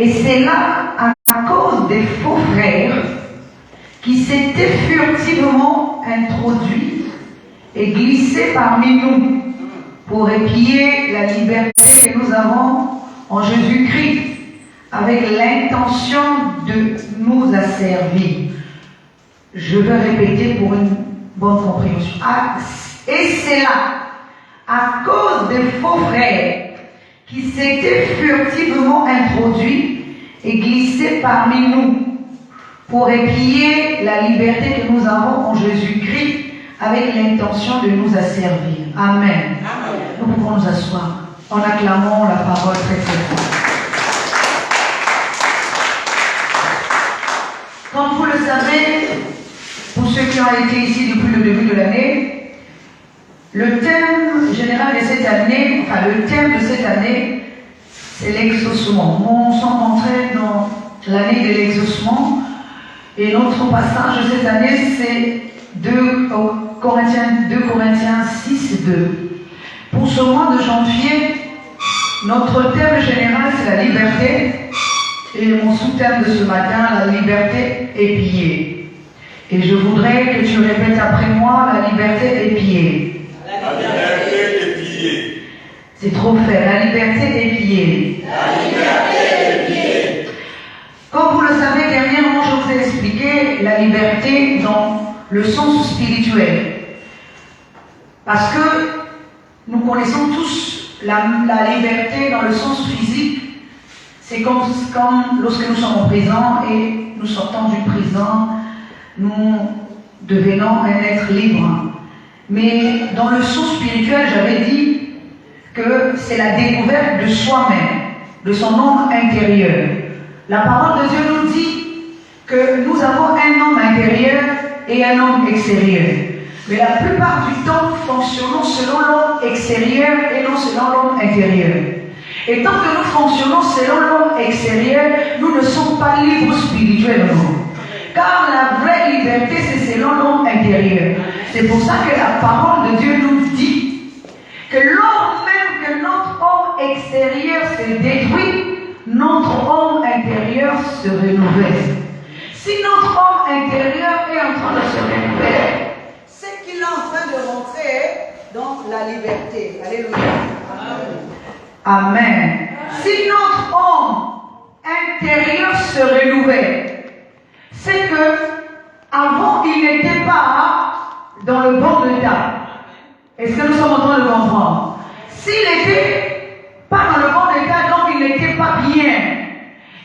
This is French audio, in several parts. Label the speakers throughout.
Speaker 1: Et c'est là à cause des faux frères qui s'étaient furtivement introduits et glissés parmi nous pour épier la liberté que nous avons en Jésus-Christ avec l'intention de nous asservir. Je vais répéter pour une bonne compréhension. Et c'est là, à cause des faux frères qui s'étaient furtivement introduits et glissés parmi nous pour épier la liberté que nous avons en Jésus-Christ avec l'intention de nous asservir. Amen. Amen. Nous pouvons nous asseoir en acclamant la parole très très fort. Comme vous le savez, pour ceux qui ont été ici depuis le début de l'année, le thème général de cette année, le thème de cette année, c'est l'exaucement. Nous sommes entrés dans l'année de l'exaucement et notre passage de cette année, c'est 2 Corinthiens 6, 2. Pour ce mois de janvier, notre thème général, c'est la liberté. Et mon sous-thème de ce matin, la liberté épiée. Et je voudrais que tu répètes après moi, la liberté épiée.
Speaker 2: La liberté épiée.
Speaker 1: C'est trop fait, la liberté épiée.
Speaker 2: La liberté épiée.
Speaker 1: Comme vous le savez, dernièrement, je vous ai expliqué la liberté dans le sens spirituel. Parce que nous connaissons tous la liberté dans le sens physique. C'est comme lorsque nous sommes en prison et nous sortons du prison, nous devenons un être libre. Mais dans le sens spirituel, j'avais dit que c'est la découverte de soi-même, de son homme intérieur. La parole de Dieu nous dit que nous avons un homme intérieur et un homme extérieur. Mais la plupart du temps, nous fonctionnons selon l'homme extérieur et non selon l'homme intérieur. Et tant que nous fonctionnons selon l'homme extérieur, nous ne sommes pas libres spirituellement. Car la vraie liberté, c'est selon l'homme intérieur. C'est pour ça que la parole de Dieu nous dit que lors même que notre homme extérieur se détruit, notre homme intérieur se renouvelle. Si notre homme intérieur est en train de se renouveler, c'est qu'il est en train de rentrer dans la liberté. Alléluia. Amen. Amen. Si notre homme intérieur se renouvelle, c'est que avant il n'était pas dans le bon état. Est-ce que nous sommes en train de comprendre? S'il n'était pas dans le bon état, donc il n'était pas bien.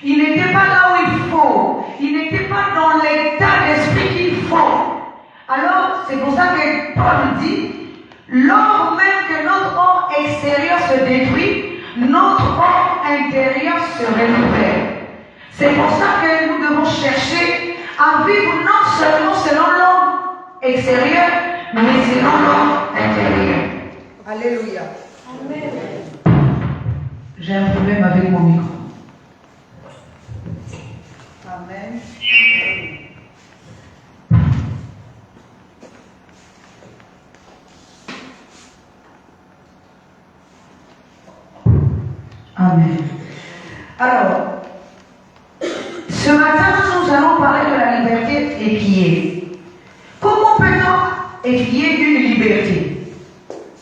Speaker 1: Il n'était pas là où il faut. Il n'était pas dans l'état d'esprit qu'il faut. Alors, c'est pour ça que Paul dit, lors même que notre homme extérieur se détruit, notre homme intérieur se renouvelle. C'est pour ça que nous devons chercher à vivre non seulement selon l'homme extérieur, mais selon l'homme intérieur. Alléluia. Amen. J'ai un problème avec mon micro. Amen. Amen. Alors, ce matin, nous allons parler de la liberté épiée. Comment peut-on épier une liberté?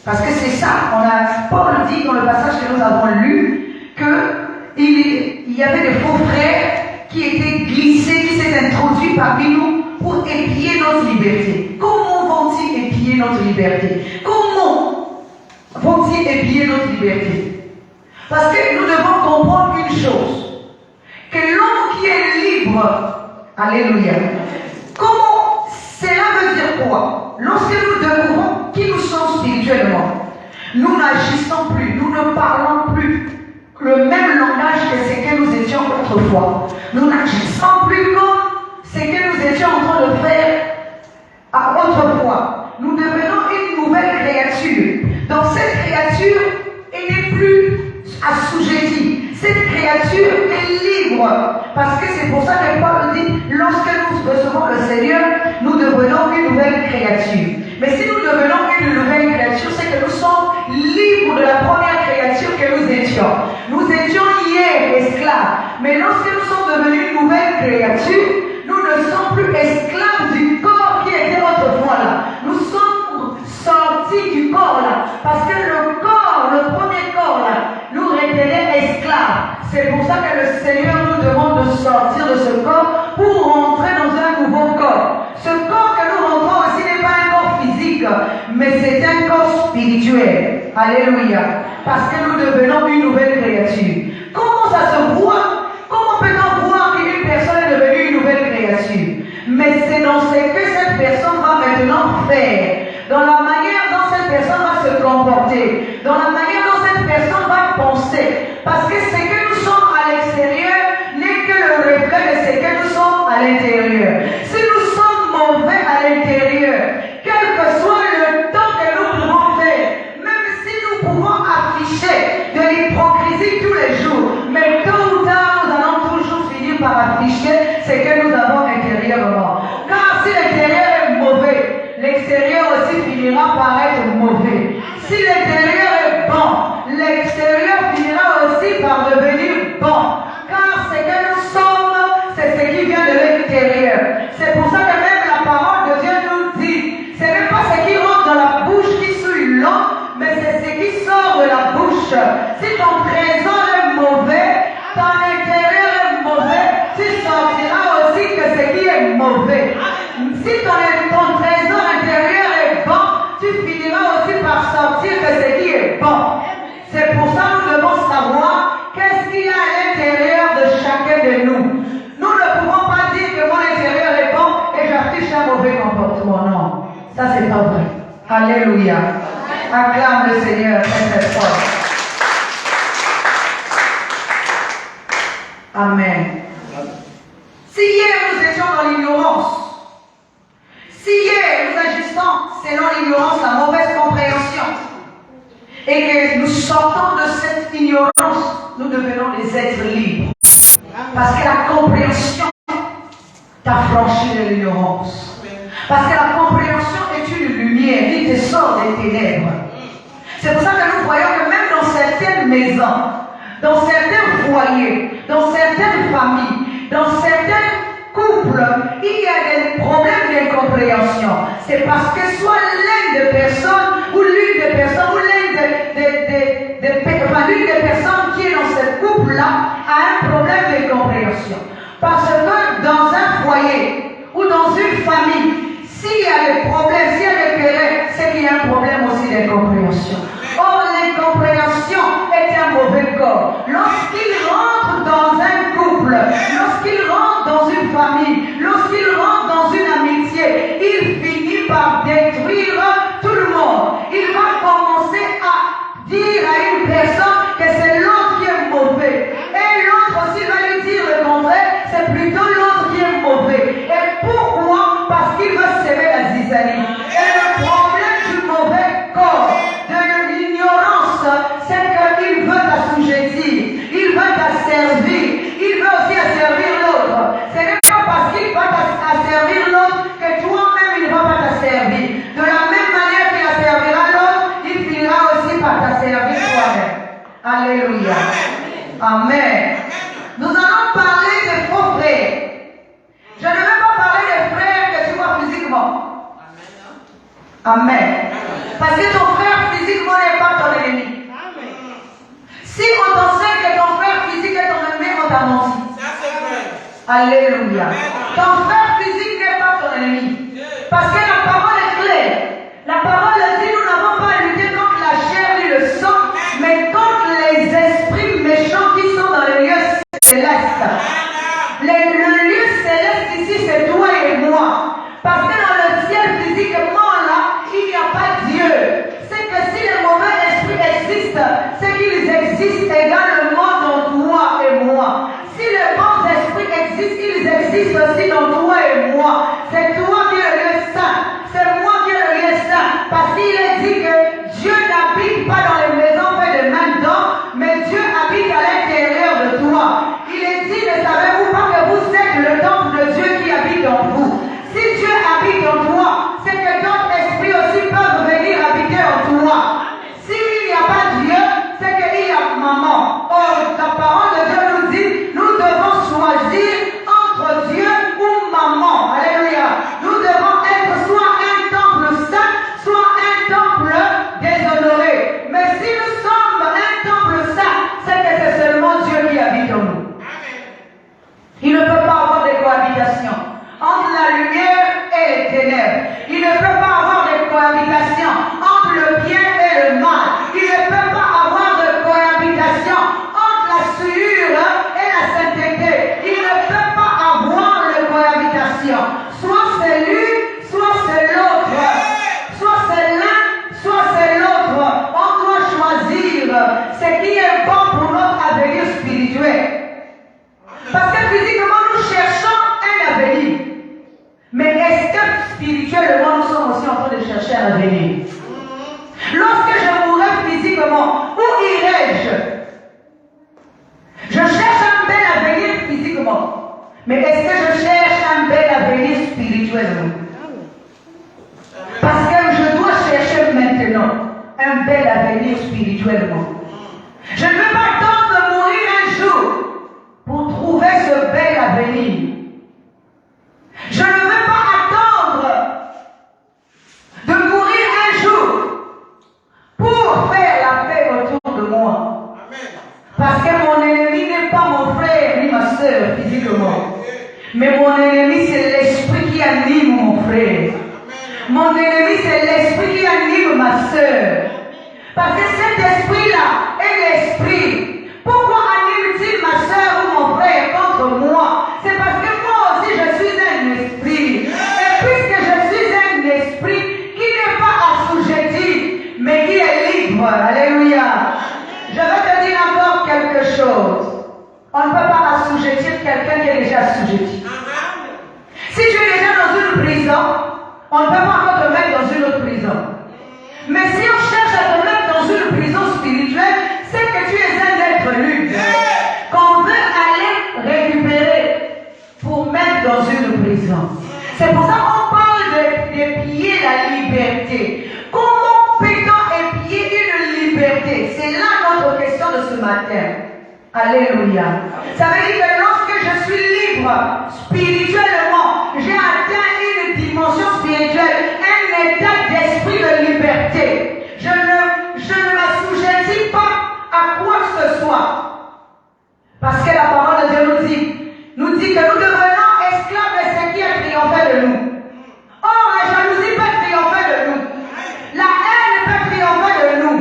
Speaker 1: Parce que c'est ça, Paul dit dans le passage que nous avons lu, qu'il y avait des faux frères qui étaient glissés, qui s'étaient introduits parmi nous pour épier notre liberté. Comment vont-ils épier notre liberté? Comment vont-ils épier notre liberté? Parce que nous devons comprendre une chose, que l'homme qui est libre, alléluia, comment cela veut dire quoi? Lorsque nous découvrons qui nous sommes spirituellement, nous n'agissons plus, nous ne parlons plus le même langage que ce que nous étions autrefois. Nous n'agissons plus comme ce que nous étions en train de faire autrefois. Nous devenons une nouvelle créature. Dans cette créature, elle n'est plus assujettie. Cette créature est libre. Parce que c'est pour ça que Paul dit, lorsque nous recevons le Seigneur, nous devenons une nouvelle créature. Mais si nous devenons une nouvelle créature, c'est que nous sommes libres de la première créature que nous étions. Nous étions hier esclaves. Mais lorsque nous sommes devenus une nouvelle créature, nous ne sommes plus esclaves du corps qui était autrefois là. Nous sommes sortis du corps là. Parce que le corps, le premier corps là, nous retenait esclaves. C'est pour ça que le Seigneur nous demande de sortir de ce corps pour rentrer dans un nouveau corps. Ce corps que nous rentrons aussi n'est pas un corps physique, mais c'est un corps spirituel. Alléluia. Parce que nous devenons une nouvelle créature. Comment ça se voit? Comment peut-on voir qu'une personne est devenue une nouvelle créature? Mais c'est dans ce que cette personne va maintenant faire, dans la manière dont cette personne va se comporter, dans la manière dont cette personne va penser. Parce que ce que nous sommes à l'extérieur n'est que le reflet de ce que nous sommes à l'intérieur. Si nous sommes mauvais à l'intérieur, quel que soit le temps que nous pouvons faire, même si nous pouvons afficher de l'hypocrisie tous les jours, mais tôt ou tard, nous allons toujours finir par afficher ce que nous avons intérieurement. Car si l'intérieur est mauvais, l'extérieur aussi finira par être mauvais. Si l'intérieur est bon, l'extérieur finira aussi par devenir bon. Car ce que nous sommes, c'est ce qui vient de l'extérieur. C'est pour ça que même la parole de Dieu nous dit, ce n'est pas ce qui rentre dans la bouche qui souille l'homme, mais c'est ce qui sort de la bouche. Si ton trésor est mauvais, ton intérieur est mauvais, tu sortiras aussi que ce qui est mauvais. Si ton trésor intérieur est bon, tu finiras aussi par sortir que ce qui est bon. C'est pour ça que nous devons savoir qu'est-ce qu'il y a à l'intérieur de chacun de nous. Nous ne pouvons pas dire que mon intérieur est bon et j'affiche un mauvais comportement. Non, ça c'est pas vrai. Alléluia. Acclame le Seigneur très fort. Amen. Si hier nous étions dans l'ignorance, si hier nous agissons selon l'ignorance, la mauvaise compréhension, et que nous sortons de cette ignorance, nous devenons des êtres libres. Parce que la compréhension t'a franchi de l'ignorance. Parce que la compréhension est une lumière qui te sort des ténèbres. C'est pour ça que nous voyons que même dans certaines maisons, dans certains foyers, dans certaines familles, dans certains couples, il y a des problèmes d'incompréhension. C'est parce que soit l'une des personnes, ou l'une des personnes, ou l'une des personnes qui est dans ce couple-là a un problème d'incompréhension. Parce que dans un foyer ou dans une famille, s'il y a des problèmes, s'il y a des querelles, c'est qu'il y a un problème aussi d'incompréhension. Or, l'incompréhension est un mauvais corps. Lorsqu'il rentre dans un couple, lorsqu'il rentre dans une famille, lorsqu'il rentre dans une amitié, il finit par détruire tout le monde. Il va commencer à dire à une personne que c'est l'autre qui est mauvais. Et l'autre aussi va lui dire le contraire, c'est plutôt l'autre qui est mauvais. Et pourquoi? Parce qu'il va s'aimer la zizanie. Et le problème du mauvais corps, de l'ignorance, c'est qu'il veut t'assujettir, il veut t'asservir, il veut aussi asservir l'autre. Ce n'est pas parce qu'il va t'asservir l'autre que toi-même il ne va pas t'asservir. De la même manière qu'il asservira l'autre, il finira aussi par t'asservir toi-même. Alléluia. Amen. Nous allons parler des faux frères. Je ne vais pas parler des frères que tu vois physiquement. Amen. Parce que ton frère physiquement n'est pas ton ennemi. Si on t'enseigne que ton frère physique est ton ennemi, on t'a menti. Alléluia. Ton frère physique n'est pas ton ennemi. Parce que la parole est claire. La parole dit nous n'avons pas à lutter contre la chair ni le sang, mais contre les esprits méchants qui sont dans les lieux célestes. Le lieu céleste ici, c'est toi et moi. Parce que dans le ciel physiquement là, il n'y a pas Dieu. C'est que si les mauvais esprits existent, c'est qu'ils existent également dans toi et moi. Si les bons esprits existent, ils existent aussi dans toi Mais est-ce que je cherche un bel avenir spirituellement? Parce que je dois chercher maintenant un bel avenir spirituellement. Je ne veux pas attendre de mourir un jour pour trouver ce bel avenir. Je ne veux pas attendre de mourir un jour pour faire la paix autour de moi. Parce que mon ennemi n'est pas mon frère ni ma soeur physiquement. Mais mon ennemi, c'est l'esprit qui anime mon frère. Mon ennemi, c'est l'esprit qui anime ma soeur. Parce que cet esprit-là est l'esprit. Pourquoi anime-t-il ma soeur ou mon frère contre moi? C'est parce que moi aussi je suis un esprit. Et puisque je suis un esprit qui n'est pas assujetti, mais qui est libre. Alléluia. Je vais te dire encore quelque chose. On ne peut pas assujettir quelqu'un qui est déjà assujetti. Si tu es déjà dans une prison, on ne peut pas encore te mettre dans une autre prison. Mais si on cherche à te mettre dans une prison spirituelle, c'est que tu es un être libre qu'on veut aller récupérer pour mettre dans une prison. C'est pour ça qu'on parle d'épier la liberté. Comment peut-on épier une liberté? C'est là notre question de ce matin. Alléluia. Ça veut dire que lorsque je suis libre spirituellement, j'ai atteint une dimension spirituelle, un état d'esprit de liberté. Je ne m'assujettis pas à quoi que ce soit. Parce que la parole de Dieu nous dit que nous devenons esclaves de ce qui a triomphé de nous. Or, la jalousie peut triompher de nous. La haine peut triompher de nous.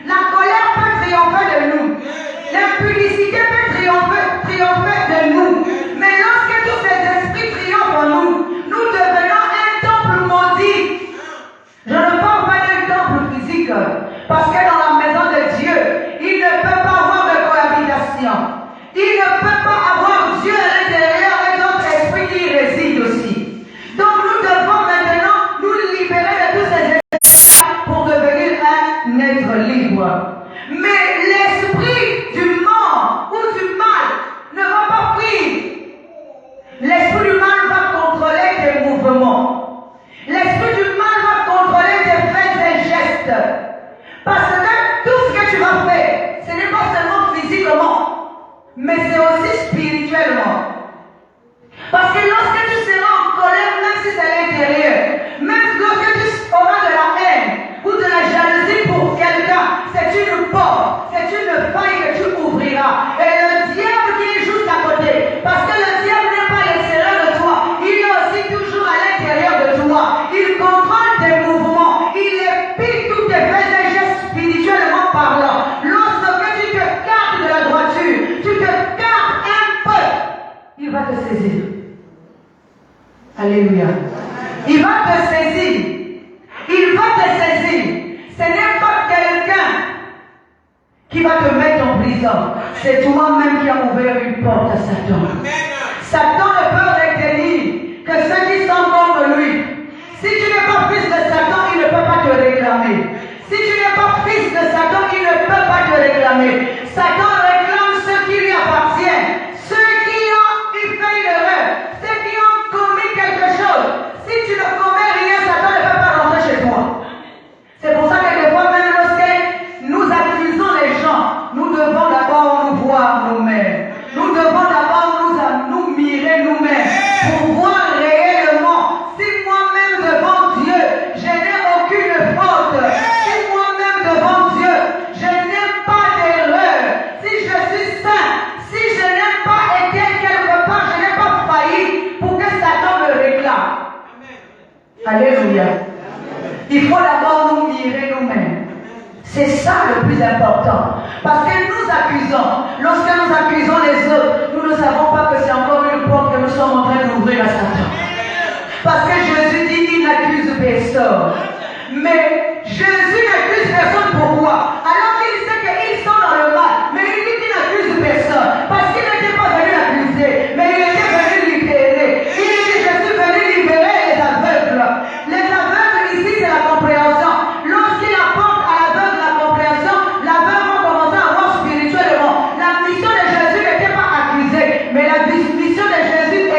Speaker 1: La colère peut triompher de nous. L'impudicité peut triompher de nous. Mais lorsque tous ces esprits triomphent en nous, nous devenons un temple maudit. Je ne parle pas d'un temple physique. Parce que dans la maison de Dieu, il ne peut pas avoir de cohabitation. Il ne peut pas avoir Dieu à l'intérieur et d'autres esprits qui y résident aussi. Donc nous devons maintenant nous libérer de tous ces esprits pour devenir un être libre. Mais l'esprit du mort ou du mal ne va pas fuir. L'esprit du mal va contrôler tes mouvements. L'esprit du mal va contrôler tes faits et gestes. Parce que tout ce que tu vas faire, ce n'est pas seulement physiquement, mais c'est aussi spirituellement. Parce que lorsque tu seras en colère, même si c'est à l'intérieur, même lorsque tu auras de la haine ou de la jalousie pour quelqu'un, c'est une porte, c'est une faille que tu ouvriras. Et le diable qui est juste à côté, parce que le diable n'est pas à l'extérieur de toi, il est aussi toujours à l'intérieur de toi. Il contrôle tes mouvements, il épie tous tes faits et gestes spirituellement parlant. Lorsque tu te gardes de la droiture, tu te gardes un peu, il va te saisir. Alléluia. Il va te saisir. Il va te saisir. Ce n'est pas quelqu'un qui va te mettre en prison. C'est toi-même qui as ouvert une porte à Satan. Satan ne peut retenir que ceux qui sont contre lui. Si tu n'es pas fils de Satan, il ne peut pas te réclamer. Si tu n'es pas fils de Satan, il ne peut pas te réclamer. Satan réclame ceux qui lui appartiennent. Ceux qui ont fait une erreur. Ceux qui ont commis quelque chose. Si tu ne commets rien, Satan ne peut pas rentrer chez toi. C'est pour ça que des fois, même lorsque nous accusons les gens, nous devons d'abord nous voir nous-mêmes. Nous devons d'abord nous mirer nous-mêmes pour voir réellement si moi-même devant Dieu, je n'ai aucune faute. Si moi-même devant Dieu, je n'ai pas d'erreur. Si je suis saint, si je n'ai pas été quelque part, je n'ai pas failli pour que Satan me réclame. Alléluia. Il faut d'abord nous mirer nous-mêmes. C'est ça le plus important. Parce que nous accusons. Lorsque nous accusons les autres, nous ne savons pas que c'est encore une porte que nous sommes en train d'ouvrir à Satan. Parce que Jésus dit qu'il n'accuse personne. Mais Jésus n'accuse personne pourquoi? Alors qu'il sait qu'ils sont dans le mal. Mais il dit qu'il n'accuse personne. Parce qu'il n'était pas venu accuser, mais il était venu libérer. Il dit: je suis venu libérer les aveugles. Les aveugles ici, c'est la compréhension. Lorsqu'il apporte à l'aveugle la compréhension, l'aveugle va commencer à voir spirituellement. La mission de Jésus n'était pas accusée, mais la mission de Jésus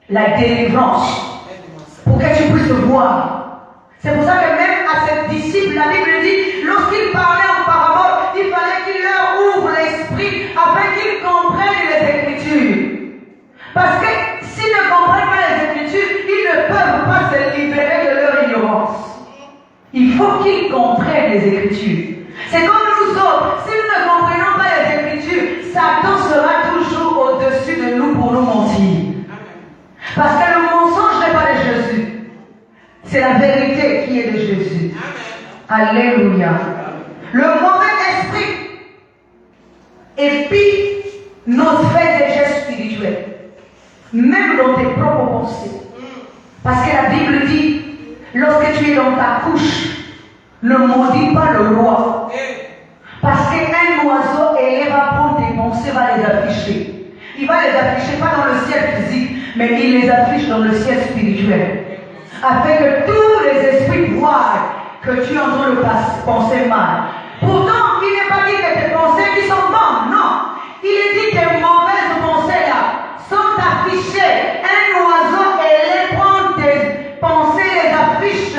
Speaker 1: la délivrance, pour que tu puisses voir. C'est pour ça que même à ses disciples, la Bible dit, lorsqu'il parlait en parabole, il fallait qu'il leur ouvre l'esprit afin qu'ils comprennent les Écritures. Parce que s'ils ne comprennent pas les Écritures, ils ne peuvent pas se libérer de leur ignorance. Il faut qu'ils comprennent les Écritures. C'est comme nous autres, si nous ne comprenons pas les Écritures, Satan sera toujours au-dessus de nous pour nous mentir. Parce que le mensonge n'est pas de Jésus. C'est la vérité qui est de Jésus. Alléluia. Le mauvais esprit épie nos faits et gestes spirituels. Même dans tes propres pensées. Parce que la Bible dit, lorsque tu es dans ta couche, ne maudis pas le roi. Parce qu'un oiseau ailé va prendre tes pensées, va les afficher. Il va les afficher pas dans le ciel physique, mais il les affiche dans le ciel spirituel. Afin que tous les esprits voient que tu es en train de penser mal. Pourtant, il n'est pas dit que tes pensées qui sont bonnes, non. Il est dit que tes mauvaises pensées là sont affichées. Un oiseau ailé prend tes pensées, les affiche,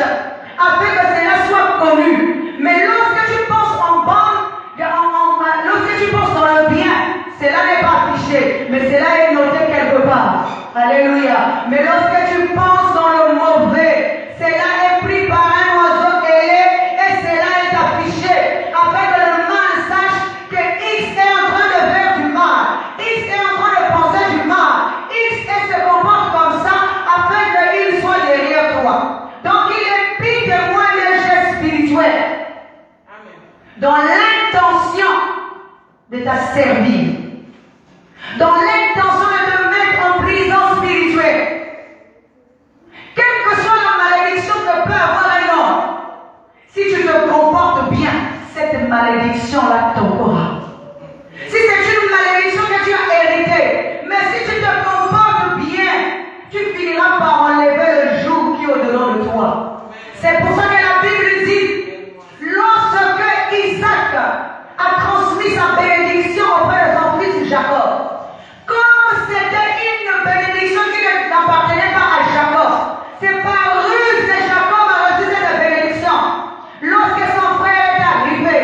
Speaker 1: afin que cela soit connu. Mais lorsque tu penses en bonne, lorsque tu penses dans le bien, cela n'est pas affiché, mais cela est noté quelque part. Alléluia. Mais lorsque tu penses dans le mauvais, cela est pris par un oiseau ailé et cela est affiché afin que le mal sache que X est en train de faire du mal, X est en train de penser du mal, X se comporte comme ça afin qu'il soit derrière toi. Donc il est pire que moi les gestes spirituels dans l'intention de t'asservir, dans l'intention de te mettre en prison spirituelle. Quelle que soit la malédiction que peut avoir un homme, si tu te comportes bien, cette malédiction-là t'aura. Si c'est une malédiction que tu as héritée, mais si tu te comportes bien, tu finiras par enlever le joug qui est au-dedans de toi. C'est pour ça que la Bible dit, lorsque Isaac a transmis sa bénédiction auprès de son fils Jacob, comme c'était une bénédiction qui n'appartenait pas à Jacob, c'est par ruse que Jacob a reçu cette bénédiction. Lorsque son frère est arrivé,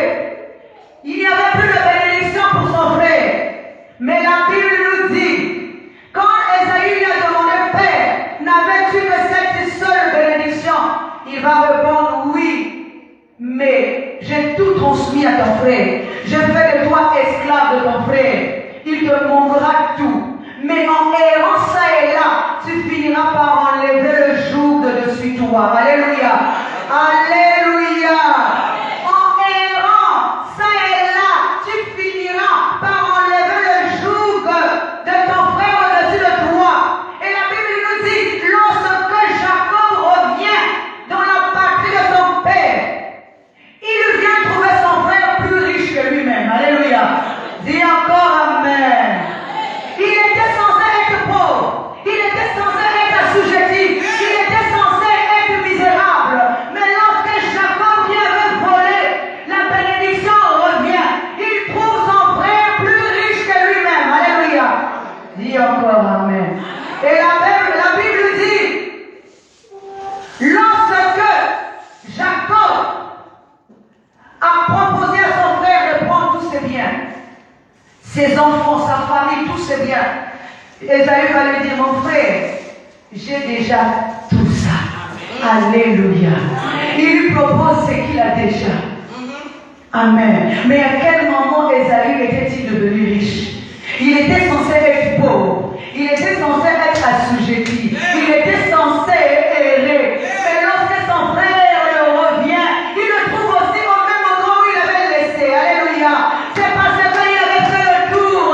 Speaker 1: il n'y avait plus de bénédiction pour son frère. Mais la Bible nous dit, quand Esaü lui a demandé, Père, n'avais-tu que cette seule bénédiction? Il va répondre, oui, mais j'ai tout transmis à ton frère. Je fais de toi esclave de ton frère. Il te manquera tout. Mais en errant ça et là, tu finiras par enlever le joug de dessus toi. Alléluia. Alléluia. En errant ça et là, tu finiras par enlever le joug de ton frère au-dessus de toi. Et la Bible nous dit, lorsque Jacob revient dans la patrie de son père, il vient trouver son frère plus riche que lui-même. Alléluia. Dis encore Amen. Il était censé être pauvre. Il était censé être assujetti. Il était censé être misérable. Mais lorsque Jacob qui avait volé, la bénédiction revient. Il trouve son frère plus riche que lui-même. Alléluia. Dis encore Amen. Et la Bible dit, lorsque Jacob a proposé à son frère de prendre tous ses biens, ses enfants, sa famille, tous ses biens, Esaü va lui dire, mon frère, j'ai déjà tout ça. Alléluia. Il lui propose ce qu'il a déjà. Amen. Mais à quel moment Esaü était-il devenu riche? Il était censé être pauvre. Il était censé être assujetti. Il était censé errer. Mais lorsque son frère le revient, il le trouve aussi au même endroit où il avait laissé. Alléluia. C'est parce qu'il avait fait le tour.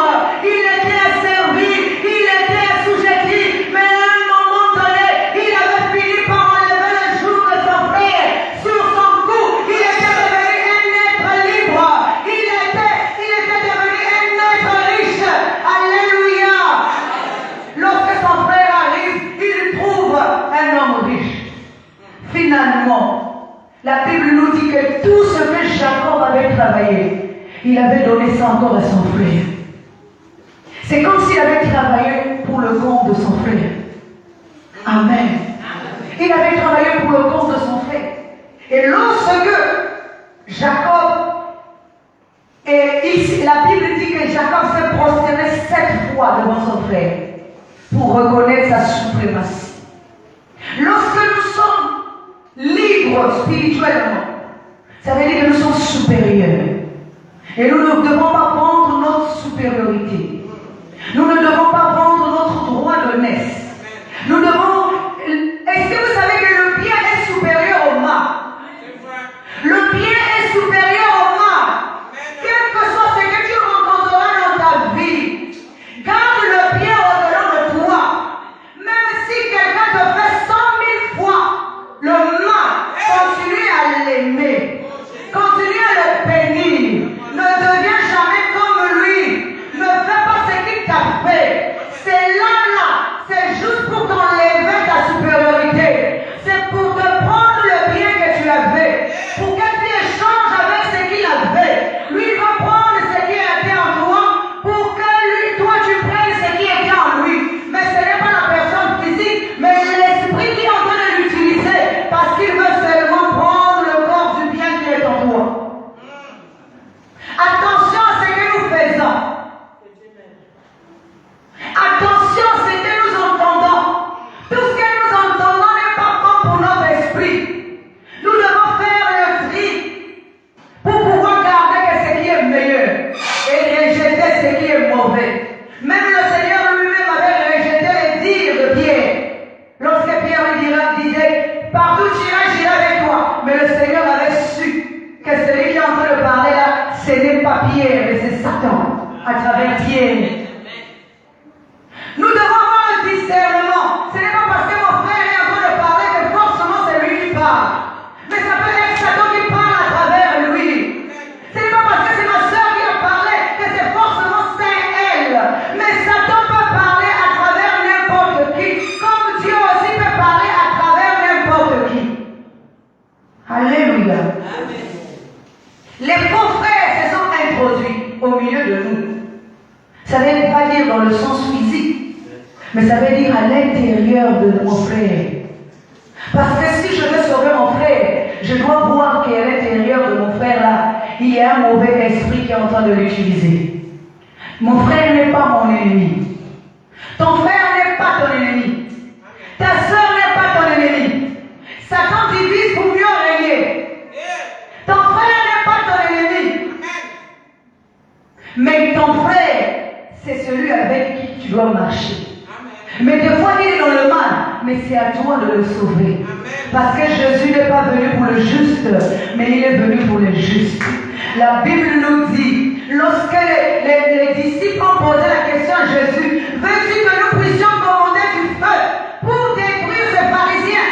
Speaker 1: Il était asservi. Il était assujetti. Mais à un moment donné, il avait fini par enlever le joug de son frère sur son cou. Il était devenu un être libre. Il était devenu un être riche. Alléluia. Lorsque son frère arrive, il trouve un homme riche. Finalement, la Bible nous dit que tout ce que Jacob avait travaillé, il avait donné ça encore à son frère. C'est comme s'il avait travaillé pour le compte de son frère. Amen. Il avait travaillé pour le compte de son frère. Et lorsque Jacob, la Bible dit que Jacob s'est prosterné 7 fois devant son frère pour reconnaître sa suprématie. Lorsque nous sommes libres spirituellement, ça veut dire que nous sommes supérieurs. Et nous ne devons pas prendre notre supériorité. Nous ne devons pas prendre notre droit de naissance. Nous devons... Est-ce que vous savez que le bien est supérieur au mal? Le bien est supérieur au mal. Quel que soit ce que tu rencontreras dans ta vie, garde le bien au-delà de toi. Même si quelqu'un te fait 100 000 fois le mal, continue à l'aimer. Continue à le bénir. Ne deviens jamais comme lui. Ne fais pas ce qu'il t'a fait. C'est là, c'est juste pour t'enlever ta supériorité. C'est pour te prendre le bien que tu avais. Pour que tu échanges avec ce qu'il avait. Lui, il va prendre ce qui était en toi pour que lui, toi, tu prennes ce qui était en lui. Mais ce n'est pas la personne physique, mais l'esprit qui est en train de l'utiliser parce qu'il veut seulement prendre le corps du bien qui est en toi. Attention à ce que nous faisons. Attention à ce que nous entendons. Tout ce que nous entendons n'est pas bon pour notre esprit. Nous devons faire le tri pour pouvoir garder ce qui est meilleur et rejeter ce qui est mauvais. Même le Seigneur lui-même avait rejeté les dires de Pierre. Lorsque Pierre lui disait, partout tu iras, j'irai avec toi. Mais le Seigneur avait su que celui qui est en train de parler là, ce n'est pas Pierre, mais c'est Satan à travers Pierre. Nous devons avoir un discernement. Ce n'est pas parce que mon frère est en train de parler que forcément c'est lui qui parle. Mais ça peut être Satan qui parle à travers lui. Ce n'est pas parce que c'est ma soeur qui a parlé que c'est forcément c'est elle. Mais Satan peut parler à travers n'importe qui, comme Dieu aussi peut parler à travers n'importe qui. Alléluia. Les faux frères se sont introduits au milieu de nous. Ça ne veut pas dire dans le sens physique, mais ça veut dire à l'intérieur de mon frère. Parce que si je veux sauver mon frère, je dois voir qu'à l'intérieur de mon frère là, il y a un mauvais esprit qui est en train de l'utiliser. Mon frère n'est pas mon ennemi. Ton frère n'est pas ton ennemi. Ta soeur n'est pas ton ennemi. Satan divise pour mieux régner. Ton frère n'est pas ton ennemi. Mais ton frère, c'est celui avec qui tu dois marcher. Mais des fois, il est dans le mal, mais c'est à toi de le sauver. Parce que Jésus n'est pas venu pour le juste, mais il est venu pour les justes. La Bible nous dit, lorsque les disciples ont posé la question à Jésus, veux-tu que nous puissions commander du feu pour détruire ces pharisiens?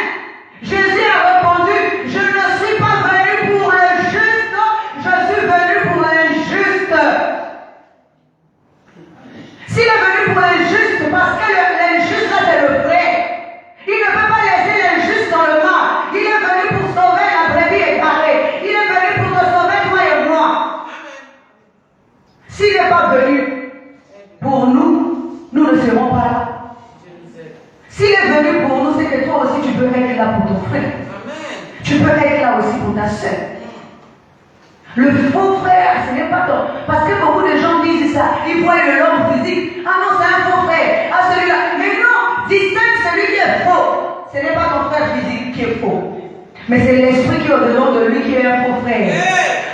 Speaker 1: Jésus a répondu, je ne suis pas venu pour le juste, je suis venu pour l'injuste. S'il est venu pour l'injuste, parce que l'injuste là c'est le frère, il ne peut pas laisser l'injuste dans le mal. Il est venu pour sauver la brebis égarée. Il est venu pour te sauver toi et moi. S'il n'est pas venu pour nous, nous ne serons pas là. S'il est venu pour nous, c'est que toi aussi tu peux être là pour ton frère. Tu peux être là aussi pour ta soeur. Le faux frère, ce n'est pas toi. Parce que beaucoup de gens disent ça. Ils voient l'homme physique. Ah non, c'est un faux frère. Ah celui-là. Mais non, distingue celui qui est faux. Ce n'est pas ton frère physique qui est faux. Mais c'est l'esprit qui est au-dedans de lui qui est un faux frère.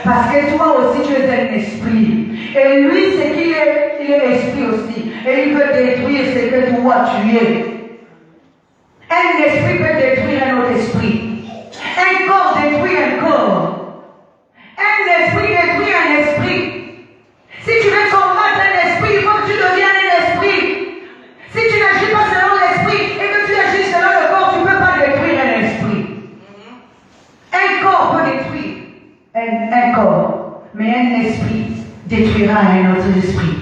Speaker 1: Parce que toi aussi tu es un esprit. Et lui, c'est qu'il est, il est esprit aussi. Et il veut détruire ce que toi tu es. Un esprit peut détruire un autre esprit. Un corps détruit un corps. Un esprit détruit un esprit. Si tu veux combattre un esprit, il faut que tu deviennes un esprit. Si tu n'agis pas selon l'esprit et que tu agis selon le corps, tu ne peux pas détruire un esprit. Un corps peut détruire un corps, mais un esprit détruira un autre esprit.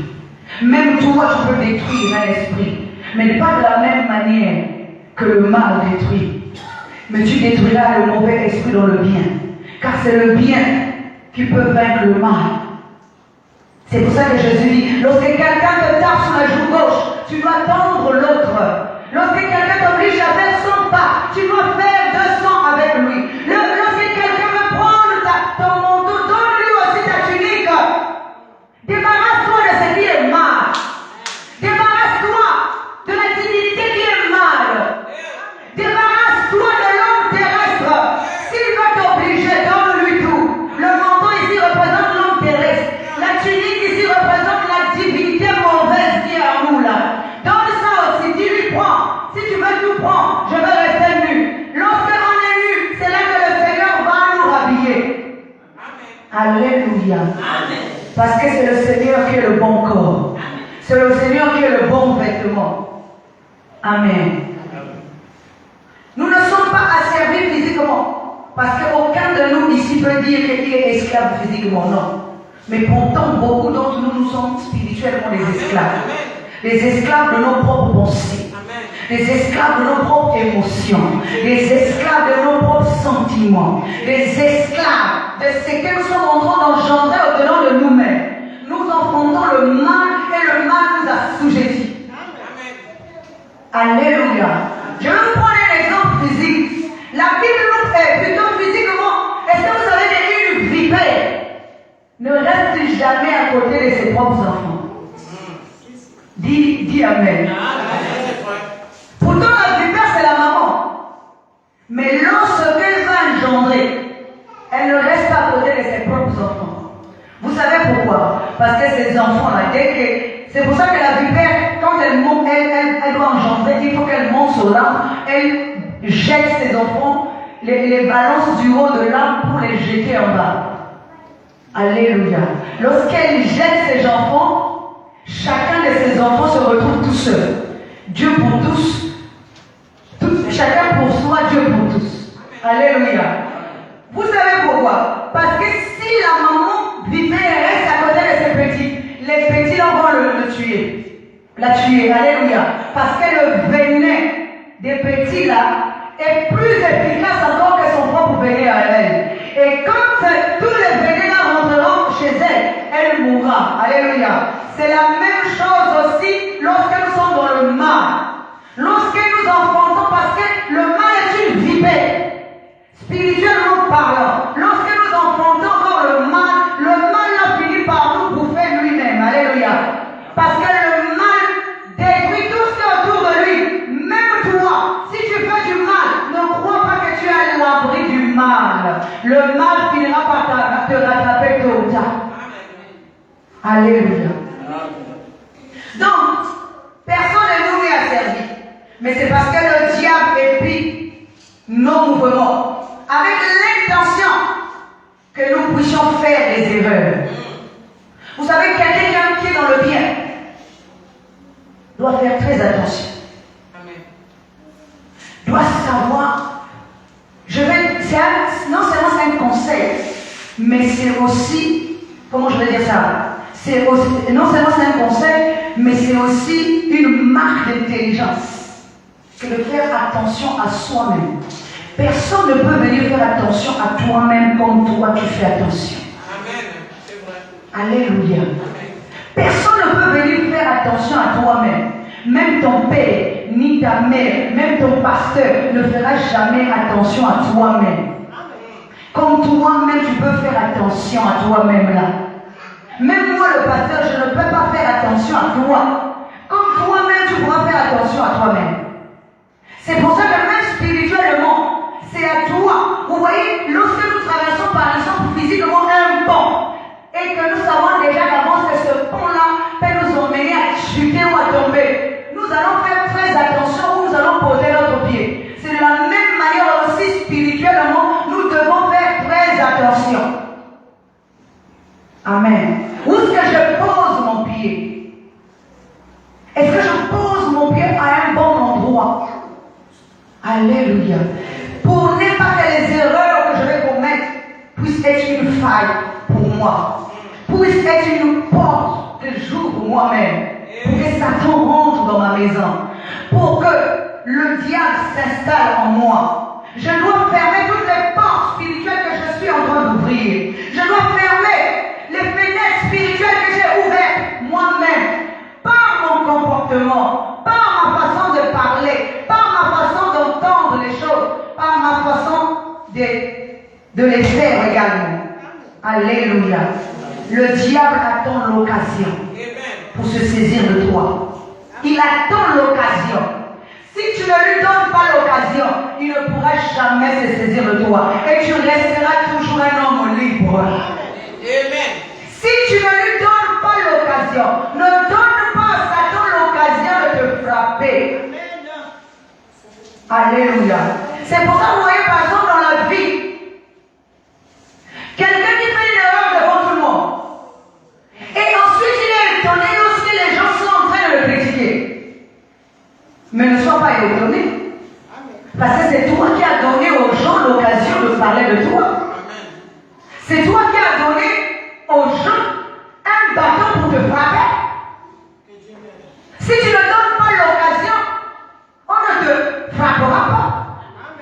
Speaker 1: Même toi, tu peux détruire un esprit, mais pas de la même manière que le mal détruit. Mais tu détruiras le mauvais esprit dans le bien, car c'est le bien qui peut vaincre le mal. C'est pour ça que Jésus dit, lorsque quelqu'un te tape sur la joue gauche, tu dois tendre l'autre. Lorsque quelqu'un t'oblige à faire 100 pas, tu dois faire 200 avec lui. Lorsque quelqu'un veut prendre ton manteau, donne-lui aussi ta tunique. Débarrasse-toi de ce qui est mal. Débarrasse-toi de la timidité qui est mal. Débarrasse-toi de l'homme terrestre. S'il veut t'obliger, donne-lui tout. Le manteau ici représente l'homme terrestre. La tunique ici représente la divinité mauvaise qui est en nous là. Donne ça aussi, dis-lui prends. Si tu veux tout prendre, je veux rester nu. Lorsqu'on est nu, c'est là que le Seigneur va nous rhabiller. Alléluia. Parce que c'est le Seigneur qui est le bon corps. C'est le Seigneur qui est le bon vêtement. Amen. Nous ne sommes pas asservis physiquement. Parce qu'aucun de nous ici peut dire qu'il est esclave physiquement. Non. Mais pourtant, beaucoup d'entre nous, nous sommes spirituellement des esclaves. Les esclaves de nos propres pensées. Les esclaves de nos propres émotions. Les esclaves de nos propres sentiments. Les esclaves de ce que nous sommes en train d'engendrer au-dedans de nous-mêmes. Nous enfantons le mal et le mal nous assujettit. Alléluia. Je vais vous prendre un exemple physique. La Bible nous fait plutôt physiquement. Est-ce que vous savez qu'une vipère ne reste jamais à côté de ses propres enfants? Dis Amen. Pourtant la vipère c'est la maman. Mais lorsqu'elle va engendrer, elle ne reste pas à côté de ses propres enfants. Vous savez pourquoi? Parce que ces enfants-là, c'est pour ça que la vipère, quand elle monte, elle doit engendrer, il faut qu'elle monte sur l'arbre, elle jette ses enfants, les balance du haut de l'arbre pour les jeter en bas. Alléluia. Lorsqu'elle jette ses enfants, chacun de ses enfants se retrouve tout seul. Dieu pour tous, chacun pour soi, Dieu pour tous. Alléluia. Vous savez pourquoi? Parce que si la maman vipère reste à côté de ses petits, les petits vont le tuer. La tuer. Alléluia. Parce que le venin des petits là est plus efficace encore que son propre venin à elle. Et quand tous les venins là rentreront chez elle, elle mourra. Alléluia. C'est la même chose aussi lorsque nous sommes dans le mal. Lorsque nous enfantons, parce que le mal est une vipère. Spirituellement parlant, lorsque nous enfantons encore le mal a fini par nous bouffer lui-même. Alléluia. Parce que le mal détruit tout ce qui est autour de lui. Même toi, si tu fais du mal, ne crois pas que tu es à l'abri du mal. Le mal finira par te rattraper tôt ou tard. Alléluia. Donc, personne ne nous est asservi. Mais c'est parce que le diable épie nos mouvements. Avec l'intention que nous puissions faire des erreurs. Vous savez, quelqu'un qui est dans le bien doit faire très attention. Doit savoir. Non seulement c'est un conseil, mais c'est aussi, comment je vais dire ça? Non seulement c'est un conseil, mais c'est aussi une marque d'intelligence. Que de faire attention à soi-même. Personne ne peut venir faire attention à toi-même comme toi tu fais attention.
Speaker 2: Amen. C'est vrai.
Speaker 1: Alléluia. Personne ne peut venir faire attention à toi-même. Même ton père, ni ta mère, même ton pasteur ne fera jamais attention à toi-même. Comme toi-même tu peux faire attention à toi-même là. Même moi le pasteur, je ne peux pas faire attention à toi. Comme toi-même tu pourras faire attention à toi-même. C'est pour ça que même spirituellement, c'est à toi. Vous voyez, lorsque nous traversons par exemple physiquement un pont, et que nous savons déjà qu'avant que ce pont-là peut nous emmener à chuter ou à tomber, nous allons faire très attention où nous allons poser notre pied. C'est de la même manière aussi spirituellement, nous devons faire très attention. Amen. Où est-ce que je pose mon pied? Est-ce que je pose mon pied à un bon endroit? Alléluia. Pour ne pas que les erreurs que je vais commettre puissent être une faille pour moi, puissent être une porte que j'ouvre pour moi-même, pour que Satan rentre dans ma maison, pour que le diable s'installe en moi. Je dois fermer toutes les portes spirituelles que je suis en train d'ouvrir. Je dois fermer les fenêtres spirituelles que j'ai ouvertes moi-même, par mon comportement, par ma façon de parler, de les faire également. Alléluia. Le diable attend l'occasion pour se saisir de toi. Il attend l'occasion. Si tu ne lui donnes pas l'occasion, il ne pourra jamais se saisir de toi. Et tu resteras toujours un homme libre.
Speaker 2: Amen.
Speaker 1: Si tu ne lui donnes pas l'occasion, ne donne pas à Satan l'occasion de te frapper. Alléluia. C'est pour ça que vous voyez par exemple dans la vie, quelqu'un qui fait une erreur devant tout le monde. Et ensuite il est étonné lorsque les gens sont en train de le critiquer. Mais ne sois pas étonné. Parce que c'est toi qui as donné aux gens l'occasion de parler de toi. C'est toi qui as donné aux gens un bâton pour te frapper. Si tu ne donnes pas l'occasion, on ne te frappera pas.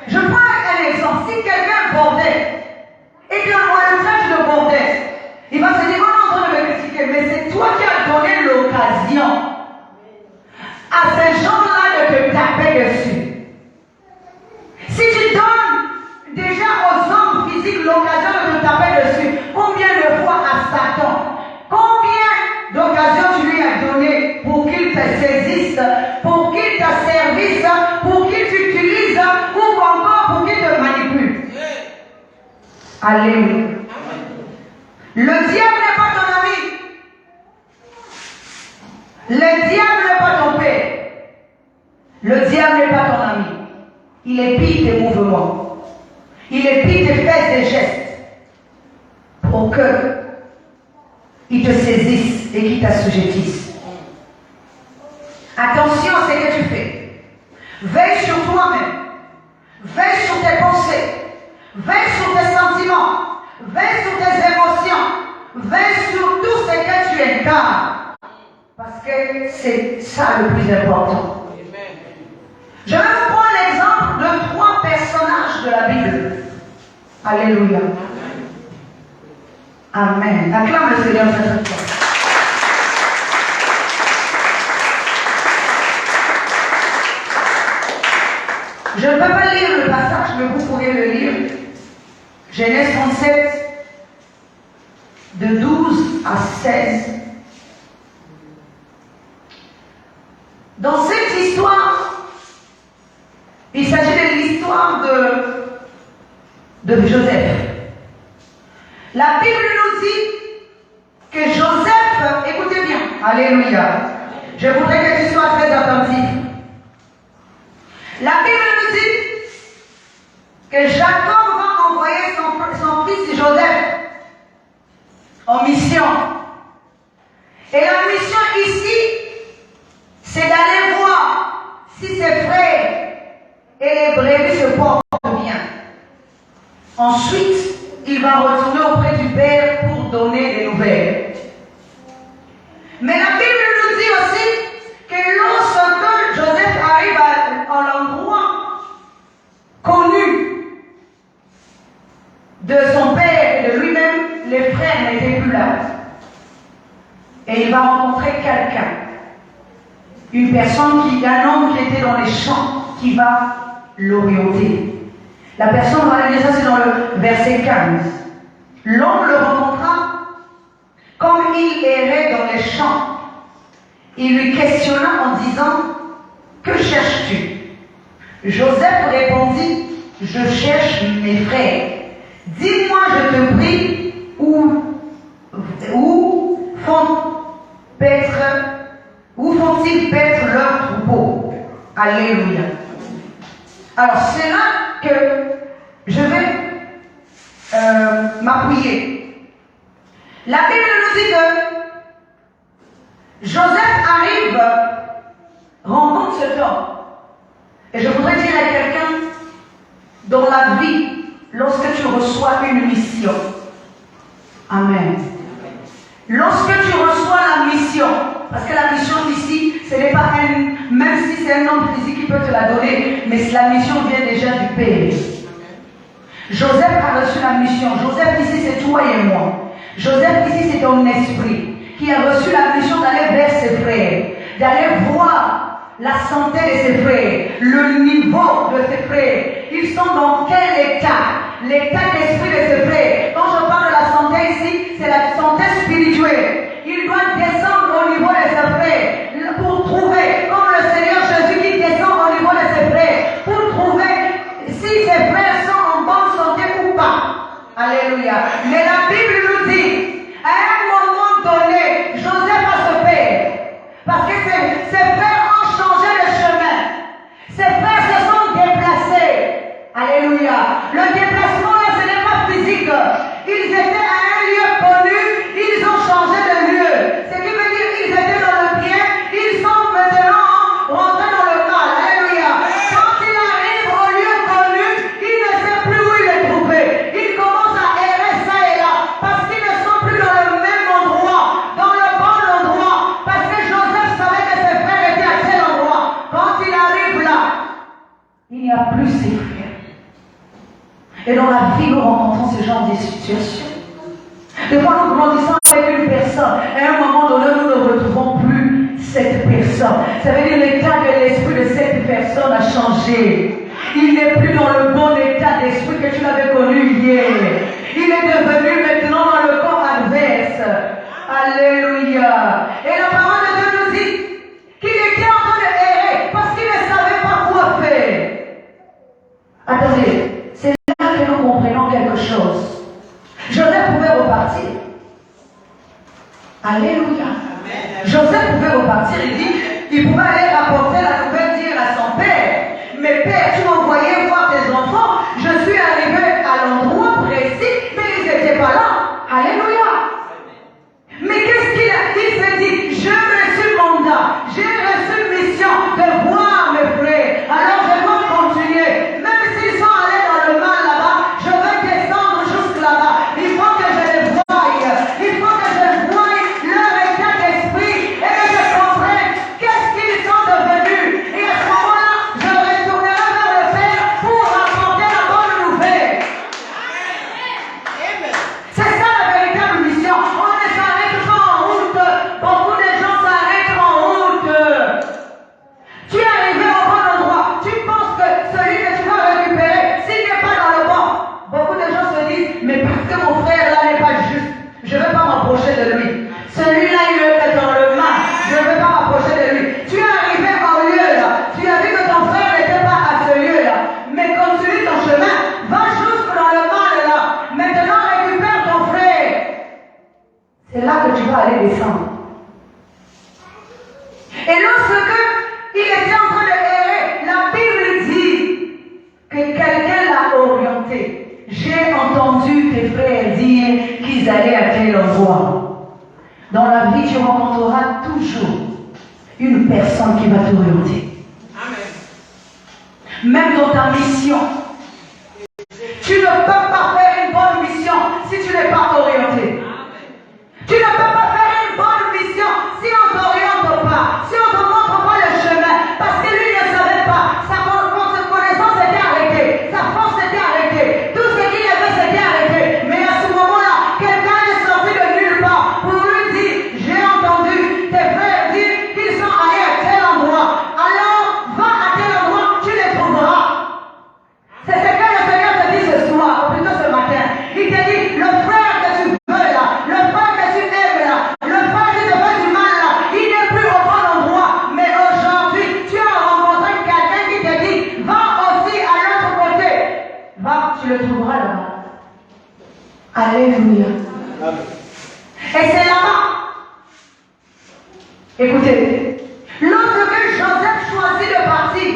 Speaker 1: Je prends un exemple. Si quelqu'un bordait et qu'on le traite de bordel, il va se dire, on est en train de me critiquer, mais c'est toi qui as donné l'occasion à ces gens-là de te taper dessus. Si tu donnes déjà aux hommes physiques l'occasion de te taper dessus, combien de fois à Satan, combien d'occasions tu lui as donné pour qu'il te saisisse, pour qu'il te servisse, pour qu'il t'utilise, ou encore pour qu'il te manipule. Alléluia. Le diable n'est pas ton ami. Le diable n'est pas ton père. Le diable n'est pas ton ami. Il épie tes mouvements. Il épie tes faits et gestes pour que il te saisisse et qu'il t'assujettisse. Attention à ce que tu fais. Veille sur toi-même. Veille sur tes pensées. Veille sur tes sentiments. Veille sur tes émotions. Veille sur tout ce que tu incarnes. Parce que c'est ça le plus important. Je vais vous prendre l'exemple de 3 personnages de la Bible. Alléluia. Amen. Acclame le Seigneur cette fois. Je ne peux pas lire le passage, mais vous pourrez le lire. Genèse 37, de 12 à 16. Dans cette histoire, il s'agit de l'histoire de Joseph. La Bible nous dit que Joseph, écoutez bien, alléluia, je voudrais que tu sois très attentif. La Bible nous dit que Jacob va envoyer son fils Joseph en mission. Et la mission ici, c'est d'aller voir si ses frères et les brebis se portent bien. Ensuite, il va retourner auprès du Père pour donner des nouvelles. Mais la Bible nous dit aussi que lorsque Joseph arrive à l'endroit connu de son père et de lui-même, les frères n'étaient plus là. Et il va rencontrer quelqu'un, une personne un homme qui était dans les champs, qui va l'orienter. La personne va aller, ça c'est dans le verset 15. L'homme le rencontra comme il errait dans les champs. Il lui questionna en disant, que cherches-tu? Joseph répondit, je cherche mes frères. Dis-moi, je te prie, où font-ils paître leurs troupeaux? Alléluia. Alors c'est là que je vais m'appuyer. La Bible nous dit que Joseph arrive, rencontre cet homme. Et je voudrais dire à quelqu'un, dans la vie, lorsque tu reçois une mission, amen. Lorsque tu reçois la mission, parce que la mission ici, ce n'est pas même si c'est un homme physique qui peut te la donner, mais la mission vient déjà du Père. Joseph a reçu la mission. Joseph ici, c'est toi et moi. Joseph ici, c'est ton esprit qui a reçu la mission d'aller vers ses frères, d'aller voir la santé de ses frères, le niveau de ses frères. Ils sont dans quel état? l'état d'esprit de ce frère. Quand je parle de la santé ici, c'est la santé spirituelle. Il doit descendre au niveau de ce frère pour trouver, comme le Seigneur Jésus qui descend au niveau de ses frères, pour trouver si ses frères sont en bonne santé ou pas. Alléluia. Mais la Bible nous dit, à un moment donné, Joseph a se perdre. Parce que ses frères ont changé de chemin. Ses frères se sont déplacés. Alléluia. Le déplacement là, ce n'est pas physique. Ils étaient à un lieu connu, ils ont changé de lieu. Ce qui veut dire qu'ils étaient dans le bien, ils sont maintenant rentrés dans le mal. Alléluia. Quand il arrive au lieu connu, il ne sait plus où il est trouvé. Il commence à errer ça et là, parce qu'ils ne sont plus dans le même endroit, dans le bon endroit. Parce que Joseph savait que ses frères étaient à tel endroit. Quand il arrive là, il n'y a plus ses frères. Et dans la vie, nous rencontrons ce genre de situations. Des fois, nous grandissons avec une personne, et à un moment donné, nous ne retrouvons plus cette personne. Ça veut dire l'état de l'esprit de cette personne a changé. Il n'est plus dans le bon état d'esprit que tu l'avais connu hier. Il est devenu maintenant dans le corps adverse. Alléluia. Et la parole de Dieu nous dit qu'il était en train de errer parce qu'il ne savait pas quoi faire. Attendez. Que nous comprenons quelque chose. Joseph pouvait repartir. Alléluia. Joseph pouvait repartir. Il pouvait aller rapporter la nouvelle dire à son père. Mais père, tu m'envoyais voir tes enfants. Je suis arrivé à l'endroit précis, mais ils n'étaient pas là. Alléluia. Mais qu'est-ce qu'il a? Il s'est dit, j'ai reçu mandat, j'ai reçu mission de voir mes frères. Alors je dois continuer. Même s'ils sont allés dans le mal là-bas, je vais descendre jusque là-bas. Il faut que je les voie. Il faut que je voie leur état d'esprit et que je comprenne qu'est-ce qu'ils sont devenus. Et à ce moment-là, je retournerai vers le Père pour rapporter la bonne nouvelle. C'est ça la véritable mission. On ne s'arrête pas en route. Beaucoup de gens s'arrêtent en route. Tu es arrivé au bon endroit. Tu penses que celui que tu vas récupérer, s'il n'est pas dans le bon, beaucoup de gens se disent, mais parce que mon frère là n'est pas juste, je ne vais pas m'approcher de lui. Celui-là, il est dans le mal. Je ne vais pas m'approcher de lui. Tu es arrivé au lieu là. Tu as vu que ton frère n'était pas à ce lieu-là. Mais continue ton chemin. Va jusque dans le mal là. Maintenant, récupère ton frère. C'est là que tu vas aller descendre. Et lorsque il était en train de errer, la Bible dit que quelqu'un l'a orienté. J'ai entendu tes frères dire qu'ils allaient à tel endroit. Dans la vie, tu rencontreras toujours une personne qui va t'orienter. Même dans ta mission. Tu ne peux pas faire une bonne mission si tu n'es pas orienté. Tu ne peux pas faire une bonne mission si on ne t'oriente pas, si on ne te montre pas le chemin. Parce que lui ne savait pas. Sa connaissance était arrêtée. Sa force était arrêtée. Tout ce qu'il avait s'était arrêté. Mais à ce moment-là, quelqu'un est sorti de nulle part pour lui dire, j'ai entendu tes frères dire qu'ils sont allés à tel endroit. Alors, va à tel endroit, tu les trouveras. C'est ce que le Seigneur te dit ce soir, ou plutôt ce matin. Il te dit, le frère que tu veux là, le frère que tu aimes là, le frère qui te fait du mal là, il n'est plus au bon endroit. Mais aujourd'hui, tu as rencontré quelqu'un qui te dit, va aussi à l'autre côté. Va, tu le trouveras là-bas. Alléluia. Et c'est là-bas. Écoutez, lorsque Joseph choisit de partir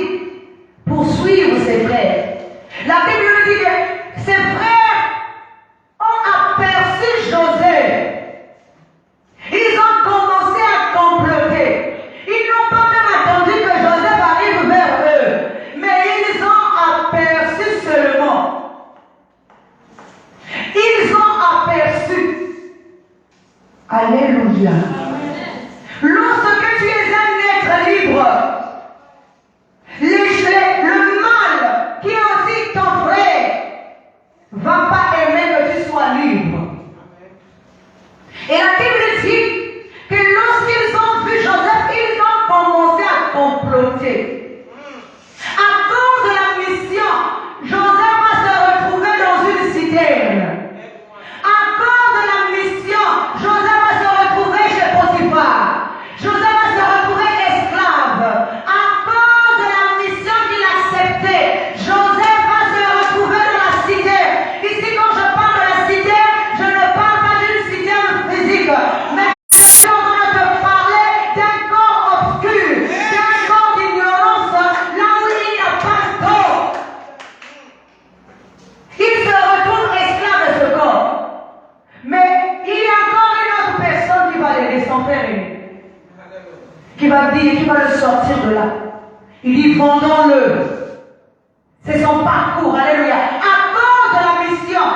Speaker 1: pour suivre ses frères, la Bible nous dit que ses frères ont aperçu Joseph. Ils ont commencé à comploter. Ils n'ont pas même attendu que Joseph arrive vers eux, mais ils ont aperçu seulement. Ils ont aperçu. Alléluia. Lorsque tu es un être libre, le mal qui est aussi ton frère va Joseph va se retrouver esclave à cause de la mission qu'il acceptait. Joseph va se retrouver dans la cité. Ici, quand je parle de la cité, je ne parle pas d'une cité physique, mais je suis en train de te parler d'un corps obscur, d'un corps d'ignorance, là où il n'y a pas d'eau. Il se retrouve esclave de ce corps. Mais il y a encore une autre personne qui va l'aider, son frère aîné, qui va dire, qui va le sortir de là. Il dit, vendons-le. C'est son parcours, alléluia. À cause de la mission.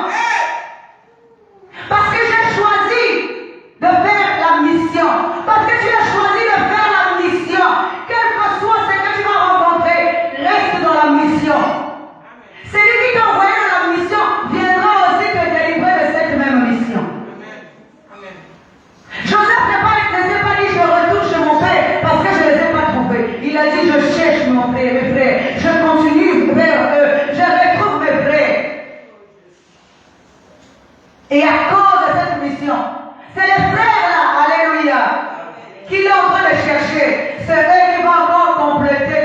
Speaker 1: Parce que j'ai choisi de faire la mission. Parce que tu as choisi de faire la mission. Quel que soit ce que tu vas rencontrer, reste dans la mission. Celui qui t'a envoyé dans la mission viendra aussi te délivrer de cette même mission. Joseph ne s'est pas dit je retourne chez mon père parce que je ne les ai pas trouvés. Il a dit je cherche mon frère, mes frères. Je continue vers eux. Je retrouve mes frères. Et à cause de cette mission, c'est les frères là, alléluia, qui l'ont en train de chercher. C'est eux qui vont encore compléter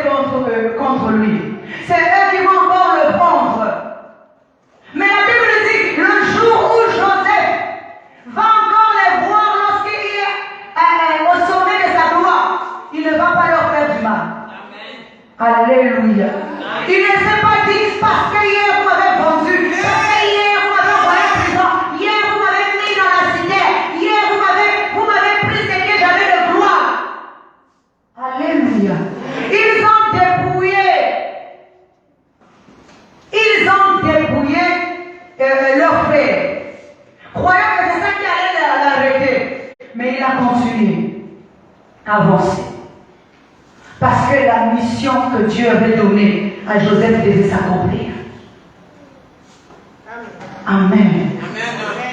Speaker 1: contre lui. C'est eux qui vont encore le prendre. Mais la Bible dit, le jour où Joseph va encore les voir lorsqu'il est au sommet de sa gloire, il ne va pas leur faire du mal. Alléluia. Il ne s'est pas dit, parce que hier vous m'avez vendu, parce que hier vous m'avez envoyé en prison, hier vous m'avez mis dans la cité, hier vous m'avez pris ce que j'avais de gloire. Alléluia. Ils ont dépouillé leur frère, croyant que c'est ça qui allait l'arrêter. Mais il a continué à avancer. Parce que la mission que Dieu avait donnée à Joseph devait s'accomplir. Amen.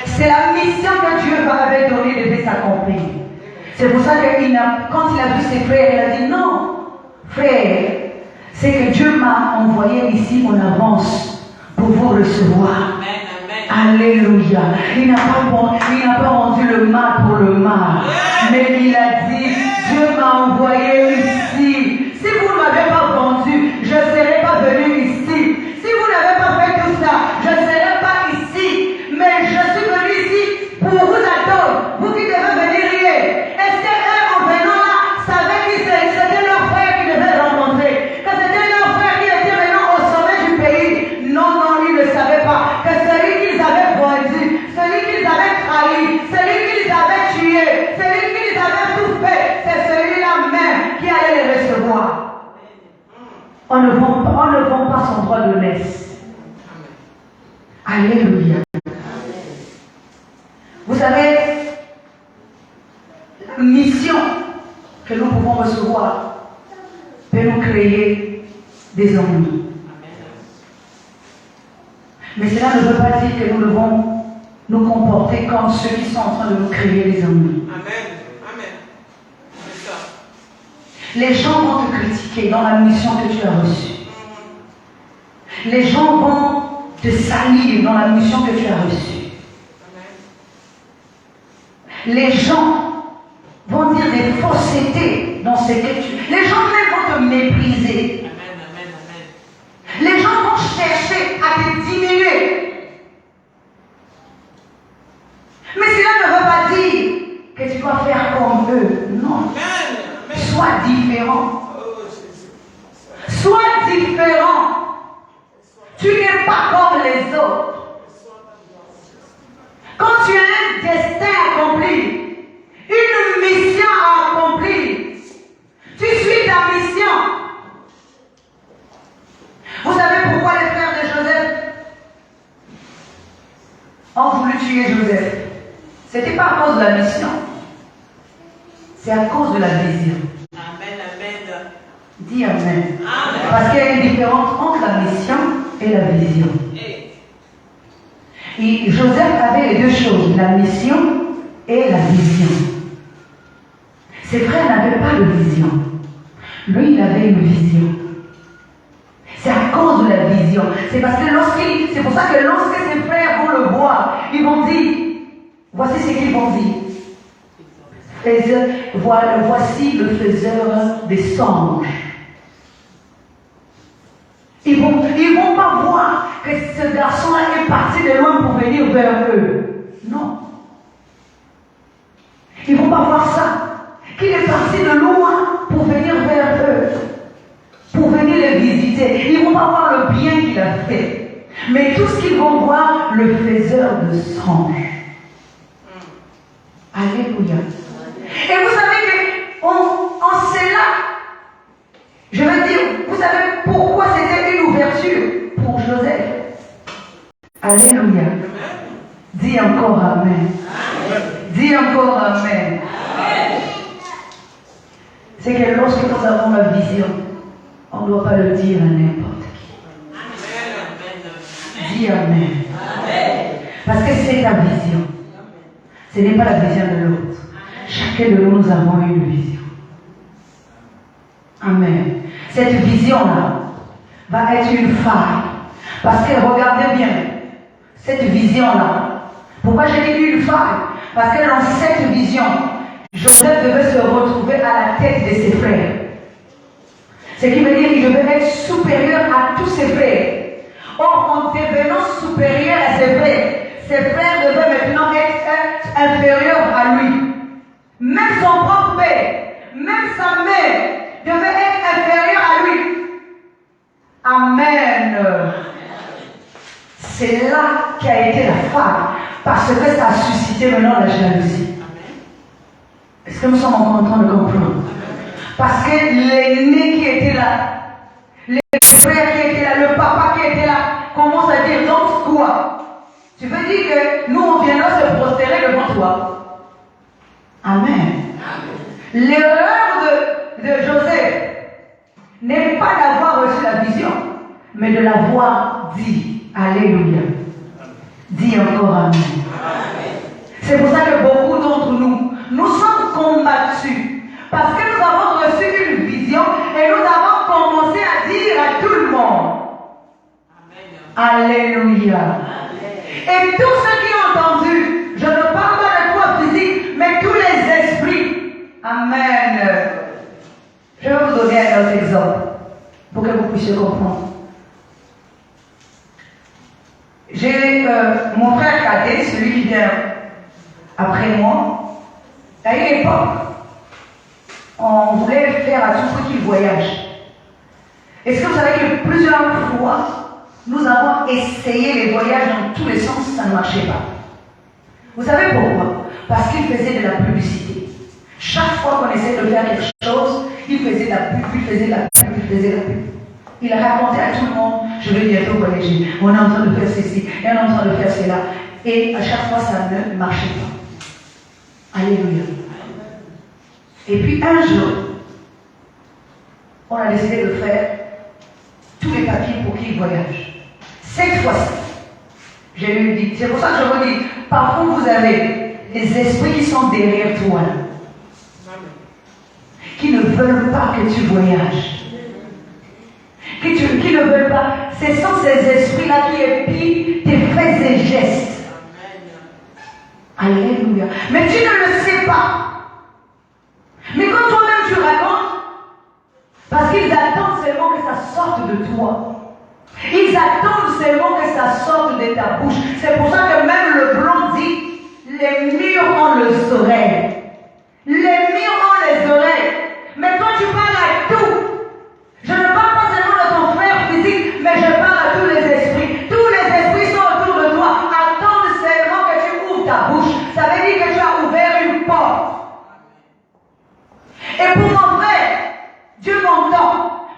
Speaker 1: C'est la mission que Dieu avait donnée devait s'accomplir. C'est pour ça que quand il a vu ses frères, il a dit non, frère, c'est que Dieu m'a envoyé ici en avance pour vous recevoir. Alléluia. Il n'a pas rendu le mal pour le mal. Mais il a dit, Dieu m'a envoyé ici. Si vous ne m'avez pas vendu, je ne serais pas venu ici. Si vous n'avez pas fait tout ça, je ne serais pas ici. Mais je suis venu ici pour vous attendre. Vous qui devez venir hier. Est-ce que eux, en venant là, savaient que c'était leur frère qui devait rencontrer? Que c'était leur frère qui était maintenant au sommet du pays? Non, ils ne savaient pas. Que celui qu'ils avaient vendu, celui qu'ils avaient trahi, celui qu'ils avaient tué, celui qu'ils avaient tout fait, c'est celui-là même qui allait les recevoir. On ne vend pas son droit de laisse. Alléluia. Vous savez, la mission que nous pouvons recevoir peut nous créer des ennuis. Mais cela ne veut pas dire que nous devons nous comporter comme ceux qui sont en train de nous créer des ennuis.
Speaker 2: Amen. C'est ça.
Speaker 1: Les gens vont te critiquer dans la mission que tu as reçue. Les gens vont te salir dans la mission que tu as reçue. Les gens vont dire des faussetés dans ce que tu... Les gens même vont te mépriser. Les gens vont chercher à te diminuer. Mais cela ne veut pas dire que tu dois faire comme eux. Non. Sois différent. Sois différent. Tu n'es pas comme les autres. Quand tu as un destin accompli, une mission à accomplir, tu suis ta mission. Vous savez pourquoi les frères de Joseph ont voulu tuer Joseph? Ce n'était pas à cause de la mission. C'est à cause de la vision.
Speaker 2: Amen.
Speaker 1: Dis amen.
Speaker 2: Amen.
Speaker 1: Parce qu'il y a une différence entre la mission et la vision. Et Joseph avait les deux choses, la mission et la vision. Ses frères n'avaient pas de vision. Lui, il avait une vision. C'est à cause de la vision. C'est parce que c'est pour ça que lorsque ses frères vont le voir, ils vont dire, voici ce qu'ils vont dire. voici le faiseur des songes. Ils vont pas voir que ce garçon-là est parti de loin pour venir vers eux. Non. Ils vont pas voir ça. Qu'il est parti de loin pour venir vers eux. Pour venir les visiter. Ils vont pas voir le bien qu'il a fait. Mais tout ce qu'ils vont voir, le faiseur de songes. Alléluia. Et vous savez qu'en cela, je veux dire, vous savez pourquoi c'était une ouverture pour Joseph. Alléluia. Dis encore Amen. Dis encore Amen. C'est que lorsque nous avons la vision, on ne doit pas le dire à n'importe qui. Dis Amen. Parce que c'est ta vision. Ce n'est pas la vision de l'autre. Chacun de nous avons une vision. Amen. Cette vision-là va être une faille. Parce que regardez bien, cette vision-là, pourquoi j'ai dit une faille? Parce que dans cette vision, Joseph devait se retrouver à la tête de ses frères. Ce qui veut dire qu'il devait être supérieur à tous ses frères. Or, en devenant supérieur à ses frères devaient maintenant être inférieurs à lui. Même son propre père, même sa mère, devait être inférieur à lui. Amen. C'est là qu'a été la faille, parce que ça a suscité maintenant la jalousie. Est-ce que nous sommes encore en train de comprendre? Parce que l'aîné qui était là, les frères qui étaient là, le papa qui était là, commence à dire donc quoi? Tu veux dire que nous on viendra se prosterner devant toi? Amen. L'erreur de Joseph n'est pas d'avoir reçu la vision, mais de l'avoir dit. Alléluia. Dis encore Amen. C'est pour ça que beaucoup d'entre nous sommes combattus. Parce que nous avons reçu une vision et nous avons commencé à dire à tout le monde. Alléluia. Et tous ceux qui ont entendu, je ne parle pas de toi physique, mais tous les esprits. Amen. Je vais vous donner un autre exemple pour que vous puissiez comprendre. J'ai mon frère cadet, celui qui vient après moi. À une époque, on voulait faire à tout prix qu'il voyage. Est-ce que vous savez que plusieurs fois, nous avons essayé les voyages dans tous les sens, ça ne marchait pas. Vous savez pourquoi? Parce qu'il faisait de la publicité. Chaque fois qu'on essayait de faire quelque chose, il faisait de la pub, il faisait de la pub, il faisait de la pub. Il a raconté à tout le monde, je vais bientôt voyager, on est en train de faire ceci, et on est en train de faire cela. Et à chaque fois, ça ne marchait pas. Alléluia. Et puis un jour, on a décidé de faire tous les papiers pour qu'il voyage. Cette fois-ci, je lui dis, c'est pour ça que je vous dis, parfois vous avez des esprits qui sont derrière toi, qui ne veulent pas que tu voyages. Qui ne veulent pas. Ce sont ces esprits-là qui épient tes faits et gestes. Alléluia. Mais tu ne le sais pas. Mais quand toi-même tu racontes, parce qu'ils attendent seulement que ça sorte de toi. Ils attendent seulement que ça sorte de ta bouche. C'est pour ça que même le blanc dit, les murs ont le oreilles. Les murs ont les oreilles. Mais toi tu parles à tout. Je ne parle pas seulement de ton frère physique, mais je parle à tous les esprits. Tous les esprits sont autour de toi. Attendent seulement que tu ouvres ta bouche. Ça veut dire que tu as ouvert une porte. Et pour mon frère, Dieu m'entend.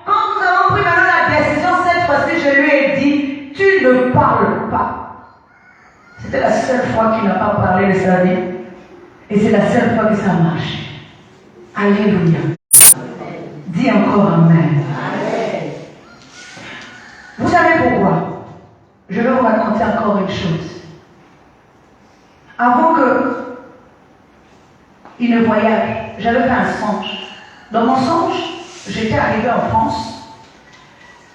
Speaker 1: Quand nous avons pris maintenant la décision, cette fois-ci, je lui ai dit, tu ne parles pas. C'était la seule fois qu'il n'a pas parlé de sa vie. Et c'est la seule fois que ça marche. Alléluia. Dis encore Amen. Vous savez pourquoi? Je vais vous raconter encore une chose. Avant qu'il ne voyage, j'avais fait un songe. Dans mon songe, j'étais arrivée en France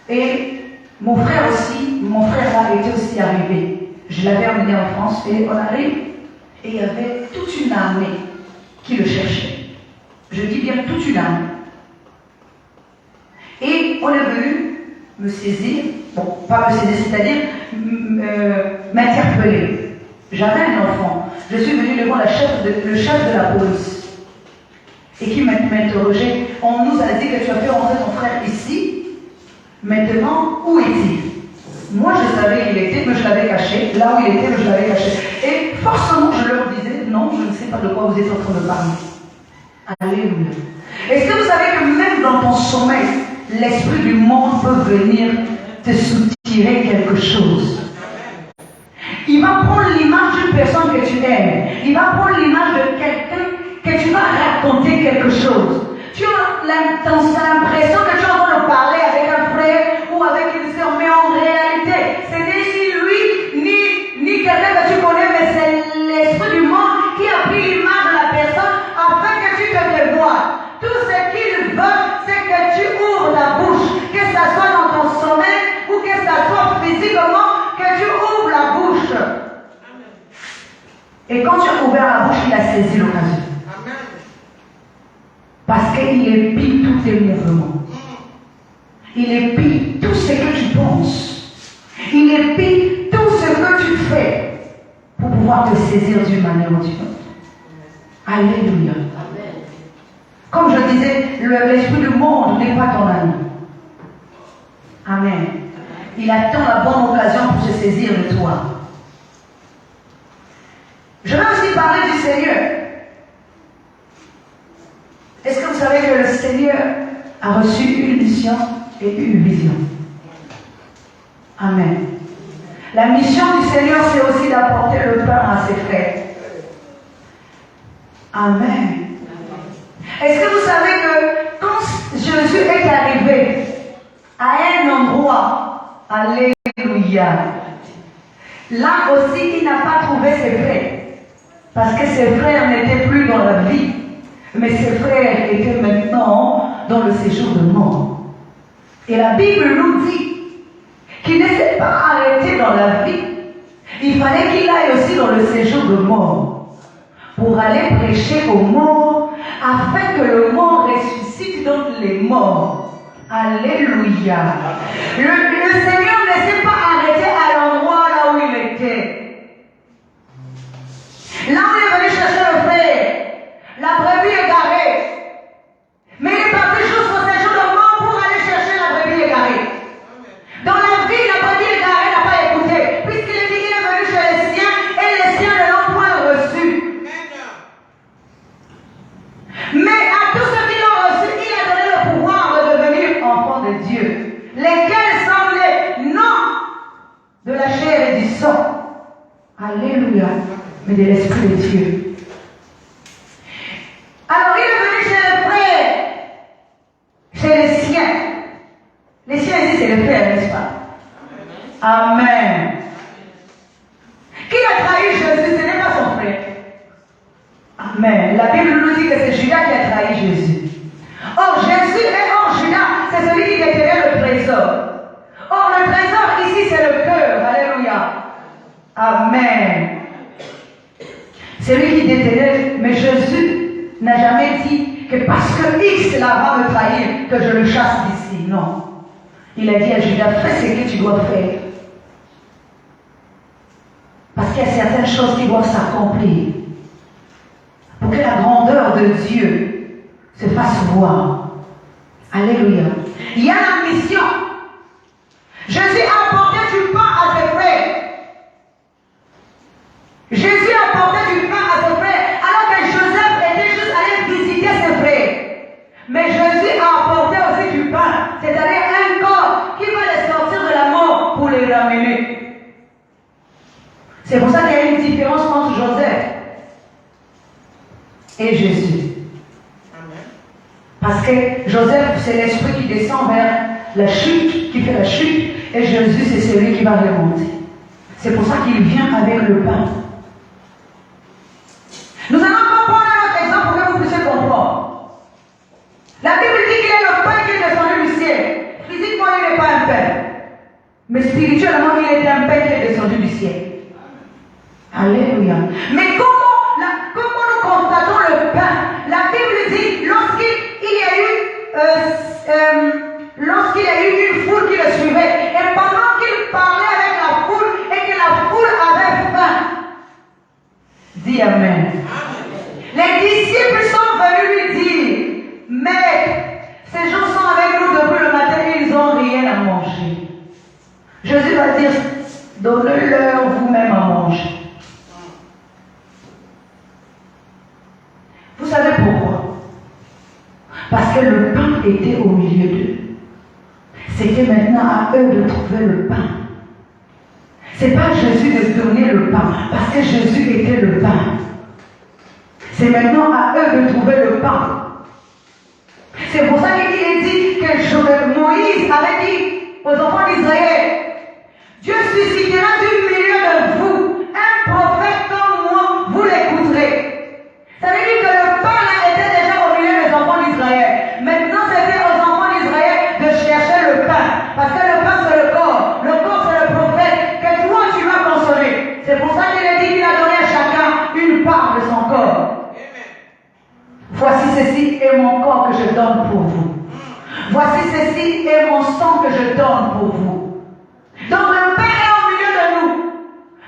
Speaker 1: et mon frère là était aussi arrivé. Je l'avais emmené en France et on arrive et il y avait toute une armée qui le cherchait. Je dis bien toute une âme. Et on est venu me saisir, bon, pas me saisir, c'est-à-dire m'interpeller. J'avais un enfant. Je suis venue devant le chef de la police. Et qui m'interrogeait. On nous a dit que tu as fait rentrer ton frère ici. Maintenant, où est-il? Moi, je savais qu'il était, mais je l'avais caché. Là où il était, mais je l'avais caché. Et forcément, je leur disais, non, je ne sais pas de quoi vous êtes en train de parler. Alléluia. Est-ce que vous savez que même dans ton sommeil, l'esprit du monde peut venir te soutirer quelque chose? Il va prendre l'image d'une personne que tu aimes. Il va prendre l'image de quelqu'un que tu vas raconter quelque chose. Tu as l'impression que tu es en train de parler avec un frère ou avec une sœur, mais en réalité, ce n'est ni lui, ni quelqu'un que tu connais, mais c'est l'esprit du monde qui a pris l'image de la personne afin que tu te dévoiles. Tout ce qu'il veut, c'est que tu ouvres la bouche, que ce soit dans ton sommeil ou que ce soit physiquement, que tu ouvres la bouche. Et quand tu as ouvert la bouche, il a saisi l'occasion. Parce qu'il épie tous tes mouvements. Il épie tout ce que tu penses. Il épie tout ce que tu fais pour pouvoir te saisir d'une manière ou d'une autre. Alléluia. Comme je disais, l'esprit du monde n'est pas ton ami. Amen. Il attend la bonne occasion pour se saisir de toi. Je vais aussi parler du Seigneur. Est-ce que vous savez que le Seigneur a reçu une mission et une vision? Amen. La mission du Seigneur, c'est aussi d'apporter le pain à ses frères. Amen. Est-ce que vous savez que quand Jésus est arrivé à un endroit, alléluia, là aussi il n'a pas trouvé ses frères. Parce que ses frères n'étaient plus dans la vie. Mais ses frères étaient maintenant dans le séjour de mort. Et la Bible nous dit qu'il ne s'est pas arrêté dans la vie. Il fallait qu'il aille aussi dans le séjour de mort pour aller prêcher aux morts afin que le mort ressuscite dans les morts. Alléluia. Le Seigneur ne s'est pas arrêté à l'endroit là où il était. Là où il est venu chercher le frère, la brebis est garée. Mais il est parti jusqu'au séjour de mort pour aller chercher la brebis égarée. Dans la vie, la brebis égarée n'a pas écouté, puisqu'il est dit qu'il est venu chez les siens et les siens ne l'ont point reçu. Mais à tous ceux qui l'ont reçu, il a donné le pouvoir de devenir enfants de Dieu, lesquels sont les noms de la chair et du sang. Alléluia. Mais de l'Esprit de Dieu. Alors il est venu chez les frères, chez les siens. Les siens ici, c'est les frères, n'est-ce pas? Amen. Qui a trahi Jésus? Ce n'est pas son frère. Amen. La Bible nous dit que c'est Judas qui a trahi Jésus. Or, Jésus et or Judas, c'est celui qui détenait le trésor. Or, le trésor ici, c'est le cœur. Alléluia. Amen. C'est lui qui détenait, mais Jésus n'a jamais dit que parce que X là va me trahir, que je le chasse d'ici. Non. Il a dit à Judas, fais ce que tu dois faire. Parce qu'il y a certaines choses qui doivent s'accomplir. Pour que la grandeur de Dieu se fasse voir. Alléluia. Il y a la mission. Jésus a apporté du pain à ses frères. Jésus a apporté du pain à ses frères, alors que Joseph était juste allé visiter ses frères. Mais Jésus a apporté aussi du pain, c'est-à-dire un corps qui va les sortir de la mort pour les ramener. C'est pour ça qu'il y a une différence entre Joseph et Jésus. Parce que Joseph, c'est l'esprit qui descend vers la chute, qui fait la chute, et Jésus, c'est celui qui va remonter. C'est pour ça qu'il vient avec le pain. Nous allons prendre un autre exemple pour que vous puissiez comprendre. La Bible dit qu'il est le pain qui est descendu du ciel. Physiquement, il n'est pas un pain. Mais spirituellement, il est un pain qui est descendu du ciel. Alléluia. Mais comment nous constatons le pain? rien à manger. Jésus va dire, donnez-leur vous-même à manger. Vous savez pourquoi? Parce que le pain était au milieu d'eux. C'était maintenant à eux de trouver le pain. C'est pas Jésus de donner le pain, parce que Jésus était le pain. C'est maintenant à eux de trouver le pain. C'est pour ça qu'il est dit que Moïse avait dit aux enfants d'Israël, Dieu suscitera du milieu de vous un prophète comme moi, vous l'écouterez. Ça veut dire que le pain là était déjà au milieu des enfants d'Israël. Maintenant, c'était aux enfants d'Israël de chercher le pain. Parce que le pain, c'est le corps. Le corps, c'est le prophète que toi, tu vas consommer. C'est pour ça qu'il a dit qu'il a donné à chacun une part de son corps. Voici ceci est mon corps que je donne pour vous. Voici ceci est mon sang que je donne pour vous. Donc le pain est au milieu de nous.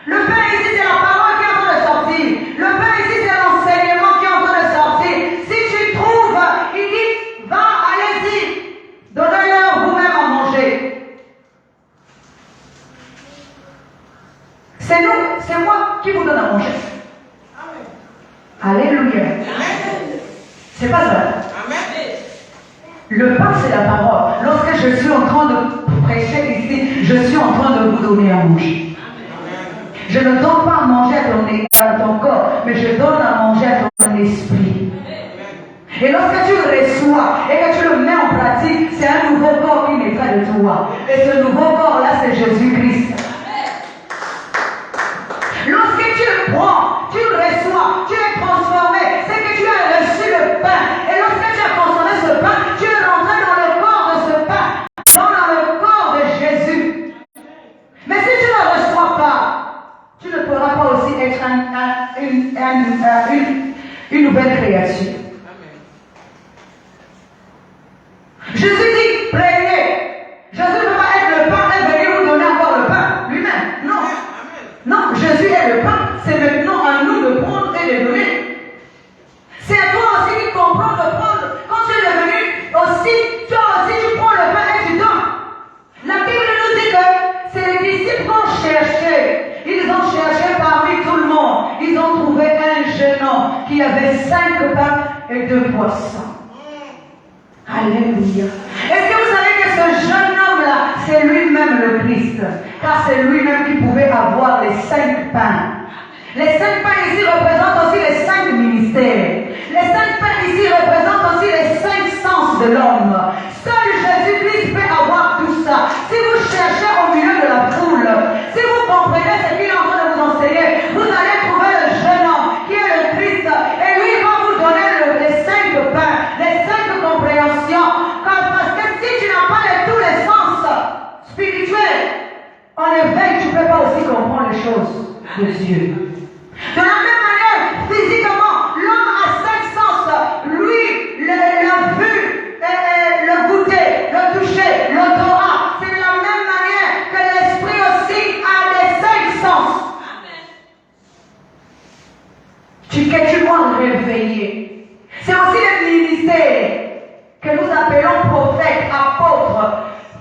Speaker 1: Le pain ici, c'est la parole qui est en train de sortir. Le pain ici, c'est l'enseignement qui est en train de sortir. Si tu trouves, il dit, va, allez-y, donnez-leur vous-même à manger. C'est nous, c'est moi qui vous donne à manger. Alléluia. C'est pas ça. Le pain, c'est la parole. Lorsque je suis en train de prêcher ici, je suis en train de vous donner à manger. Je ne donne pas à manger à ton corps, mais je donne à manger à ton esprit. Et lorsque tu le reçois et que tu le mets en pratique, c'est un nouveau corps qui naîtra de toi. Et ce nouveau corps-là, c'est Jésus-Christ. Lorsque tu le prends, tu le reçois, tu es transformé, c'est que tu as reçu le pain. Et lorsque tu as consommé ce pain, tu es rentré dans le corps de ce pain, dans le corps de Jésus. Mais si tu ne le reçois pas, tu ne pourras pas aussi être une nouvelle créature. Jésus dit, prenez. Jésus ne peut pas être le pain et venir vous donner encore le pain lui-même. Non. Non, Jésus est le pain. C'est maintenant à nous de prendre et de donner. C'est à toi aussi qui comprends de prendre. Quand tu es devenu aussi, toi aussi tu prends le pain et tu donnes. La Bible nous dit que c'est les disciples qui ont cherché. Ils ont cherché parmi tout le monde. Ils ont trouvé un jeune homme qui avait 5 pains et 2 poissons. Alléluia. Est-ce que vous savez que ce jeune homme-là, c'est lui-même le Christ? Car c'est lui-même qui pouvait avoir les 5 pains. Les 5 pains ici représentent aussi les 5 ministères. Les 5 pains ici représentent aussi les 5 sens de l'homme. Seul Jésus-Christ peut avoir tout ça. Si vous cherchez au milieu de la foule, si vous comprenez ce qu'il est en train de vous enseigner, vous allez trouver le jeune homme qui est le Christ. Et lui va vous donner les 5 pains, les 5 compréhensions. Parce que si tu n'as pas tous les sens spirituels, en éveil, tu ne peux pas aussi comprendre les choses de Dieu. De la même manière, physiquement, l'homme a 5 sens. Lui, la vue, le goûter, le toucher, l'odorat. C'est de la même manière que l'esprit aussi a les 5 sens. Que tu dois réveiller. C'est aussi le ministère que nous appelons prophètes, apôtres,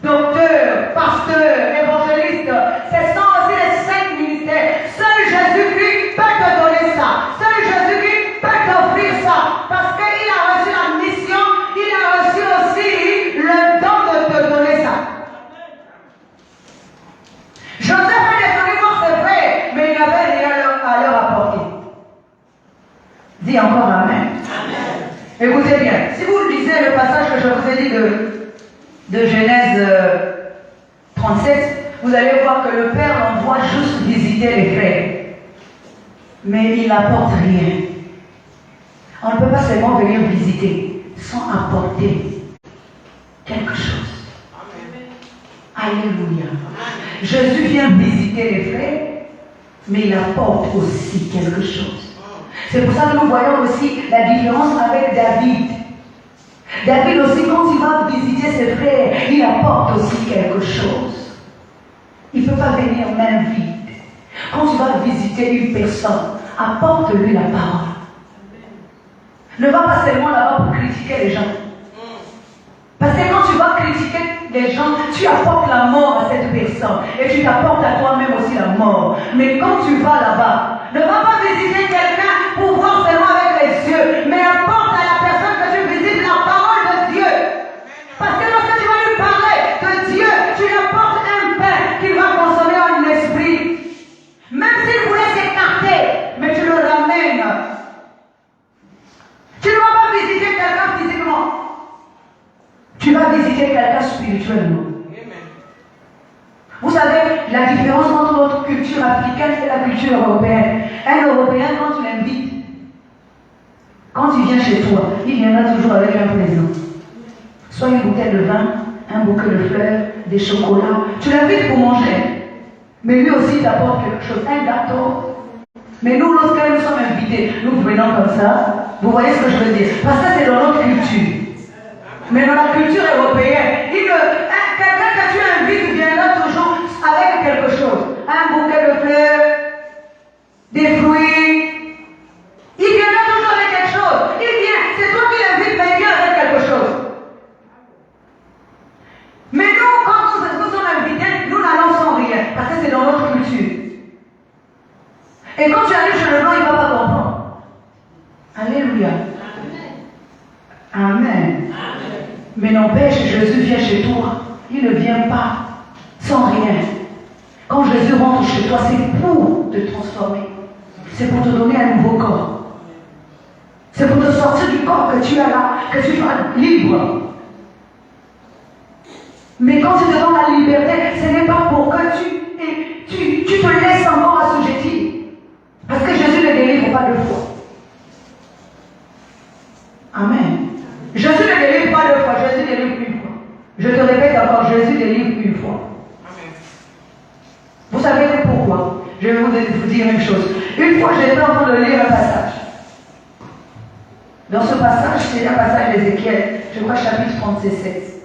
Speaker 1: docteurs, pasteurs, évangélistes. Ce sont aussi les 5 ministères. Seul Jésus-Christ peut te donner ça. Seul Jésus-Christ peut t'offrir ça. Parce qu'il a reçu la mission, il a reçu aussi le don de te donner ça. Joseph est descendu voir ses frères, mais il n'avait rien à leur apporter. Dis encore Amen. Écoutez bien, si vous lisez le passage que je vous ai dit de Genèse 37, vous allez voir que le Père l'envoie juste visiter les frères. Mais il n'apporte rien. On ne peut pas seulement venir visiter sans apporter quelque chose. Alléluia. Jésus vient visiter les frères, mais il apporte aussi quelque chose. C'est pour ça que nous voyons aussi la différence avec David. David aussi, quand il va visiter ses frères, il apporte aussi quelque chose. Il ne peut pas venir main vide. Quand tu vas visiter une personne, apporte-lui la parole. Ne va pas seulement là-bas pour critiquer les gens. Parce que quand tu vas critiquer les gens, tu apportes la mort à cette personne et tu t'apportes à toi-même aussi la mort. Mais quand tu vas là-bas, ne va pas visiter quelqu'un pour voir seulement avec les yeux, mais apporte à la personne que tu visites la parole de Dieu. Parce que lorsque tu vas lui parler de Dieu, tu lui apportes un pain qu'il va consommer en esprit. Même s'il voulait s'écarter, mais tu le ramènes. Tu ne vas pas visiter quelqu'un physiquement. Tu vas visiter quelqu'un spirituellement. Vous savez, la différence entre notre culture africaine et la culture européenne. Un Européen, quand tu l'invites, quand il vient chez toi, il viendra toujours avec un présent. Soit une bouteille de vin, un bouquet de fleurs, des chocolats. Tu l'invites pour manger. Mais lui aussi, il t'apporte quelque chose, un gâteau. Mais nous, lorsque nous sommes invités, nous venons comme ça. Vous voyez ce que je veux dire? Parce que c'est dans notre culture. Mais dans la culture européenne, quelqu'un que tu invites viendra toujours avec quelque chose. Un bouquet de fleurs, des fruits. Il viendra toujours avec quelque chose. Il vient, c'est toi qui l'invites, mais il vient avec quelque chose. Mais nous, quand nous sommes invités, nous n'allons sans rien. Parce que c'est dans notre culture. Et quand tu arrives chez le blanc, il ne va pas comprendre. Alléluia. Amen. Mais n'empêche, Jésus vient chez toi. Il ne vient pas sans rien. Quand Jésus rentre chez toi, c'est pour te transformer. C'est pour te donner un nouveau corps. C'est pour te sortir du corps que tu as là, que tu sois libre. Mais quand tu te donnes la liberté, ce n'est pas pour que tu te laisses encore assujettir. Parce que Jésus ne délivre pas deux fois. Amen. Jésus ne délivre pas deux fois, Jésus délivre une fois. Je te répète encore, Jésus délivre une fois. Amen. Vous savez pourquoi? Je vais vous dire une chose. Une fois, j'étais en train de lire un passage. Dans ce passage, c'est un passage d'Ézéchiel, je crois chapitre 37.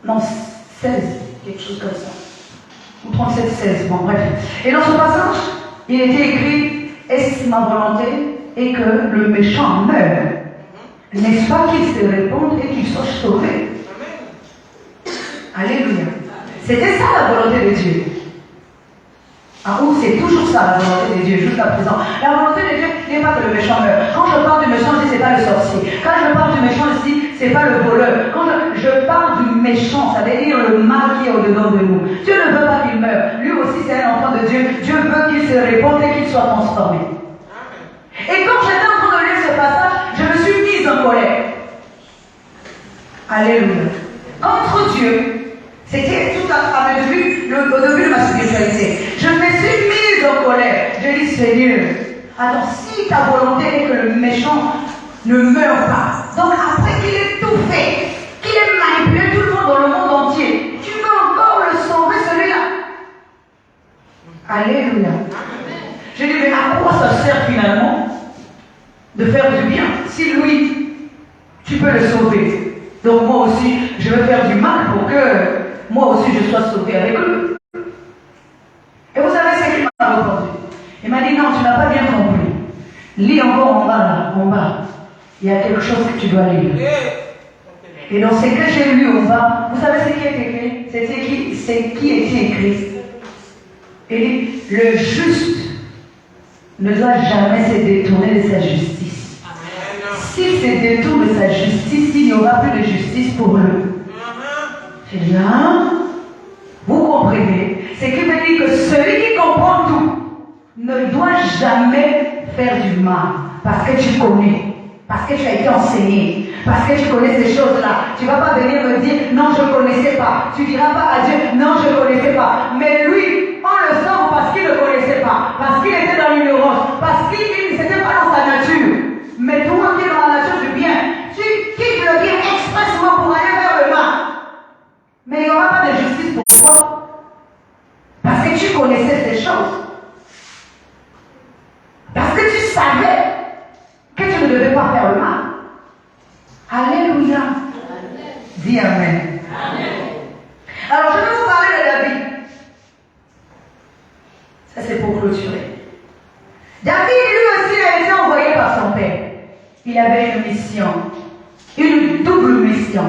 Speaker 1: Non, 16, quelque chose comme ça. Ou 37, 16, bon bref. Et dans ce passage, il était écrit, est-ce ma volonté et que le méchant meure? N'est-ce pas qu'il se répande et qu'il soit sauvé? Alléluia. C'était ça la volonté de Dieu. Ah oui, c'est toujours ça la volonté de Dieu jusqu'à présent. La volonté de Dieu n'est pas que le méchant meure. Quand je parle du méchant, je dis c'est pas le sorcier. Quand je parle du méchant, je dis c'est pas le voleur. Quand je parle du méchant, ça veut dire le mal qui est au-dedans de nous. Dieu ne veut pas qu'il meure. Lui aussi c'est un enfant de Dieu. Dieu veut qu'il se répande et qu'il soit transformé. Et quand j'étais en train de lire ce passage, je me suis mise en colère. Alléluia. Contre Dieu. C'était tout à au début de ma spiritualité. Je me suis mise en colère. Je dis, Seigneur, alors si ta volonté est que le méchant ne meure pas, donc après qu'il ait tout fait, qu'il ait manipulé tout le monde dans le monde entier, tu veux encore le sauver celui-là? Alléluia. Je dis, mais à quoi ça sert finalement de faire du bien si lui, tu peux le sauver? Donc moi aussi, je veux faire du mal pour que moi aussi je sois sauvé avec lui. Et vous savez ce qu'il m'a répondu? Il m'a dit non, tu n'as pas bien compris. Lis encore en bas là, en bas. Il y a quelque chose que tu dois lire. Et dans ce que j'ai lu en bas, vous savez ce qui est écrit? C'est qui était écrit. Et le juste ne doit jamais se détourner de sa justice. S'il se détourne de sa justice, il n'y aura plus de justice pour lui. J'ai dit, hein? Vous comprenez? C'est qui veut dire que celui qui comprend tout ne doit jamais faire du mal. Parce que tu connais. Parce que tu as été enseigné. Parce que tu connais ces choses-là. Tu ne vas pas venir me dire, non, je ne connaissais pas. Tu ne diras pas à Dieu, non, je ne connaissais pas. Mais lui, on le sauve parce qu'il ne connaissait pas. Parce qu'il était dans l'ignorance. Parce qu'il n'était pas dans sa nature. Mais toi qui es dans la nature du bien, tu quittes le bien expressement pour aller vers le mal. Mais il n'y aura pas de justice pour toi. Parce que tu connaissais ces choses. Parce que tu savais que tu ne devais pas faire le mal. Alléluia. Amen. Dis Amen. Amen. Alors je vais vous parler de David. Ça c'est pour clôturer. David lui aussi a été envoyé par son père. Il avait une mission. Une double mission.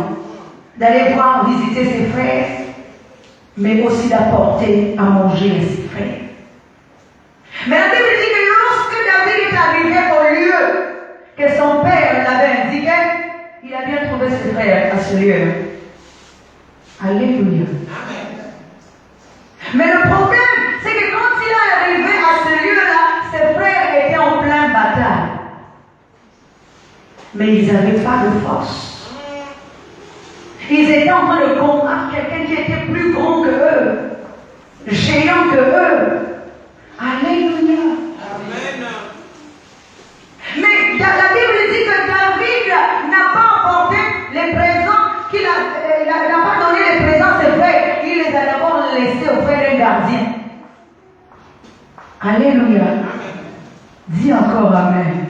Speaker 1: d'aller voir, visiter ses frères, mais aussi d'apporter à manger à ses frères. Mais la Bible dit que lorsque David est arrivé au lieu que son père l'avait indiqué, il a bien trouvé ses frères à ce lieu. Alléluia. Mais le problème, c'est que quand il est arrivé à ce lieu-là, ses frères étaient en pleine bataille. Mais ils n'avaient pas de force. Ils étaient en train de combattre quelqu'un qui était plus grand que eux, géant que eux. Alléluia. Amen. Mais la Bible dit que David n'a pas apporté les présents, n'a pas donné les présents à ses frères. Il les a d'abord laissés auprès d'un gardien. Alléluia. Amen. Dis encore Amen. Amen.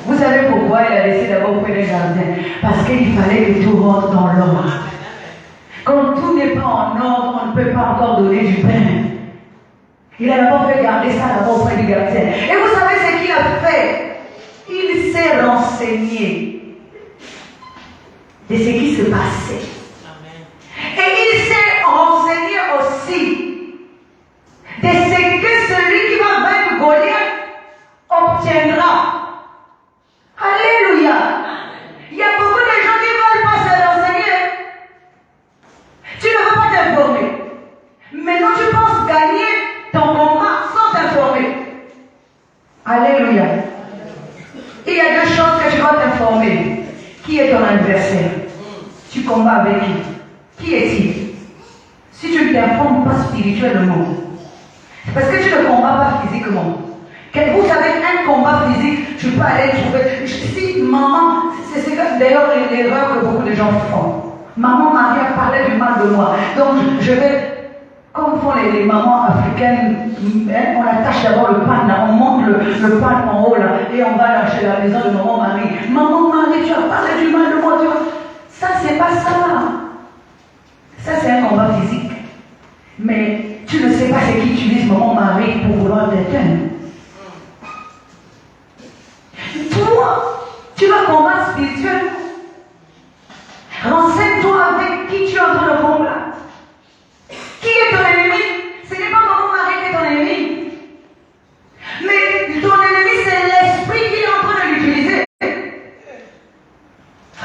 Speaker 1: Vous savez pourquoi il a laissé d'abord auprès d'un gardien? Parce qu'il fallait que tout rentre dans l'ordre. Quand tout n'est pas en ordre, on ne peut pas encore donner du pain. Il a d'abord fait garder ça d'abord auprès du gardien. Et vous savez ce qu'il a fait? Il s'est renseigné de ce qui se passait. Amen. Et il s'est renseigné aussi de ce que celui qui va vaincre Goliath obtiendra. Alléluia. Il y a beaucoup de gens qui ne veulent pas se renseigner. Tu ne veux pas t'informer. Maintenant, tu penses gagner ton combat sans t'informer. Alléluia. Il y a deux choses que tu dois t'informer. Qui est ton adversaire? Tu combats avec qui? Qui est-il? Si tu ne t'informes pas spirituellement, c'est parce que tu ne combats pas physiquement. Vous savez, un combat physique, tu peux aller trouver. Si maman, c'est d'ailleurs l'erreur que beaucoup de gens font. Maman Maria parlait du mal de moi. Donc je vais, comme font les mamans africaines, on attache d'abord le pain là, on monte le pain en haut là, et on va là chez la maison de maman Marie. Maman Marie, tu as parlé du mal de moi. Ça, c'est pas ça. Ça, c'est un combat physique. Mais tu ne sais pas ce qui utilise maman Marie pour vouloir t'éteindre. Toi, tu vas combattre spirituellement. Renseigne-toi avec qui tu es en train de combattre. Qui est ton ennemi? Ce n'est pas maman Marie qui est ton ennemi. Mais ton ennemi, c'est l'esprit qui est en train de l'utiliser.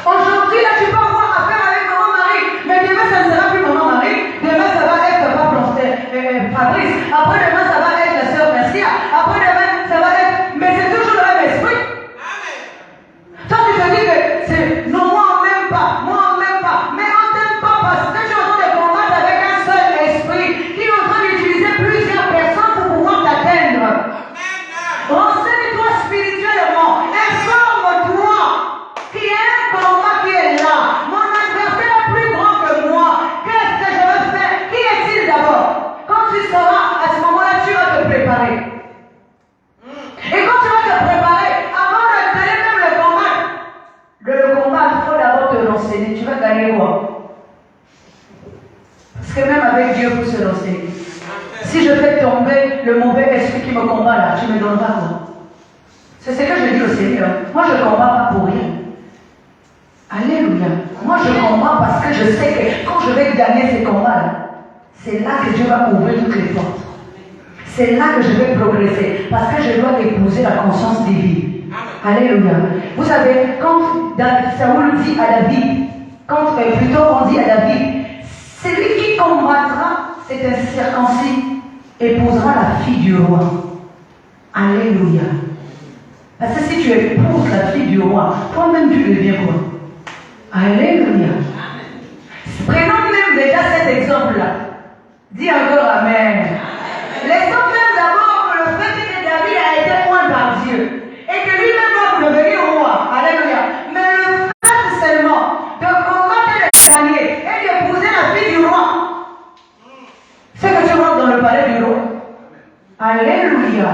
Speaker 1: Aujourd'hui, là, tu peux avoir affaire avec maman Marie. Mais demain, ça ne sera plus maman Marie. Demain, ça va être papa Fabrice. Après demain, ça va être la sœur Mercia. Après demain, ça va être... Mais c'est toujours le même esprit. Toi, tu te dis que c'est... Non, moi, on m'aime pas. Mais on t'aime pas parce que tu es en train de combattre avec un seul esprit qui est en train d'utiliser plusieurs personnes pour pouvoir t'atteindre. Renseigne-toi spirituellement. Informe-toi qu'il y a un combat qui est là. Mon adversaire est plus grand que moi. Qu'est-ce que je veux faire? Qui est-il d'abord? Quand tu sauras, à ce moment-là, tu vas te préparer. Et quand tu vas te préparer, avant d'aller même le combattre, il faut d'abord te renseigner. Tu vas gagner quoi? Parce que même avec Dieu, il faut se renseigner. Si je fais tomber le mauvais esprit qui me combat là, tu me donneras quoi? C'est ce que je dis au Seigneur. Moi, je ne combats pas pour rien. Alléluia. Moi, je combats parce que je sais que quand je vais gagner ces combats-là, c'est là que Dieu va ouvrir toutes les portes. C'est là que je vais progresser. Parce que je dois épouser la conscience divine. Alléluia. Vous savez, quand Saoul dit à David, plutôt on dit à David, celui qui combattra, c'est un circoncis, épousera la fille du roi. Alléluia. Parce que si tu épouses la fille du roi, toi-même tu deviens quoi? Alléluia. Prenons même déjà cet exemple-là. Dis encore Amen. Laissons même d'abord le fait que David a été point par Dieu et que lui-même va devenir roi. Alléluia. Mais le fait seulement de combattre et de gagner et d'épouser la fille du roi, c'est que tu rentres dans le palais du roi. Alléluia.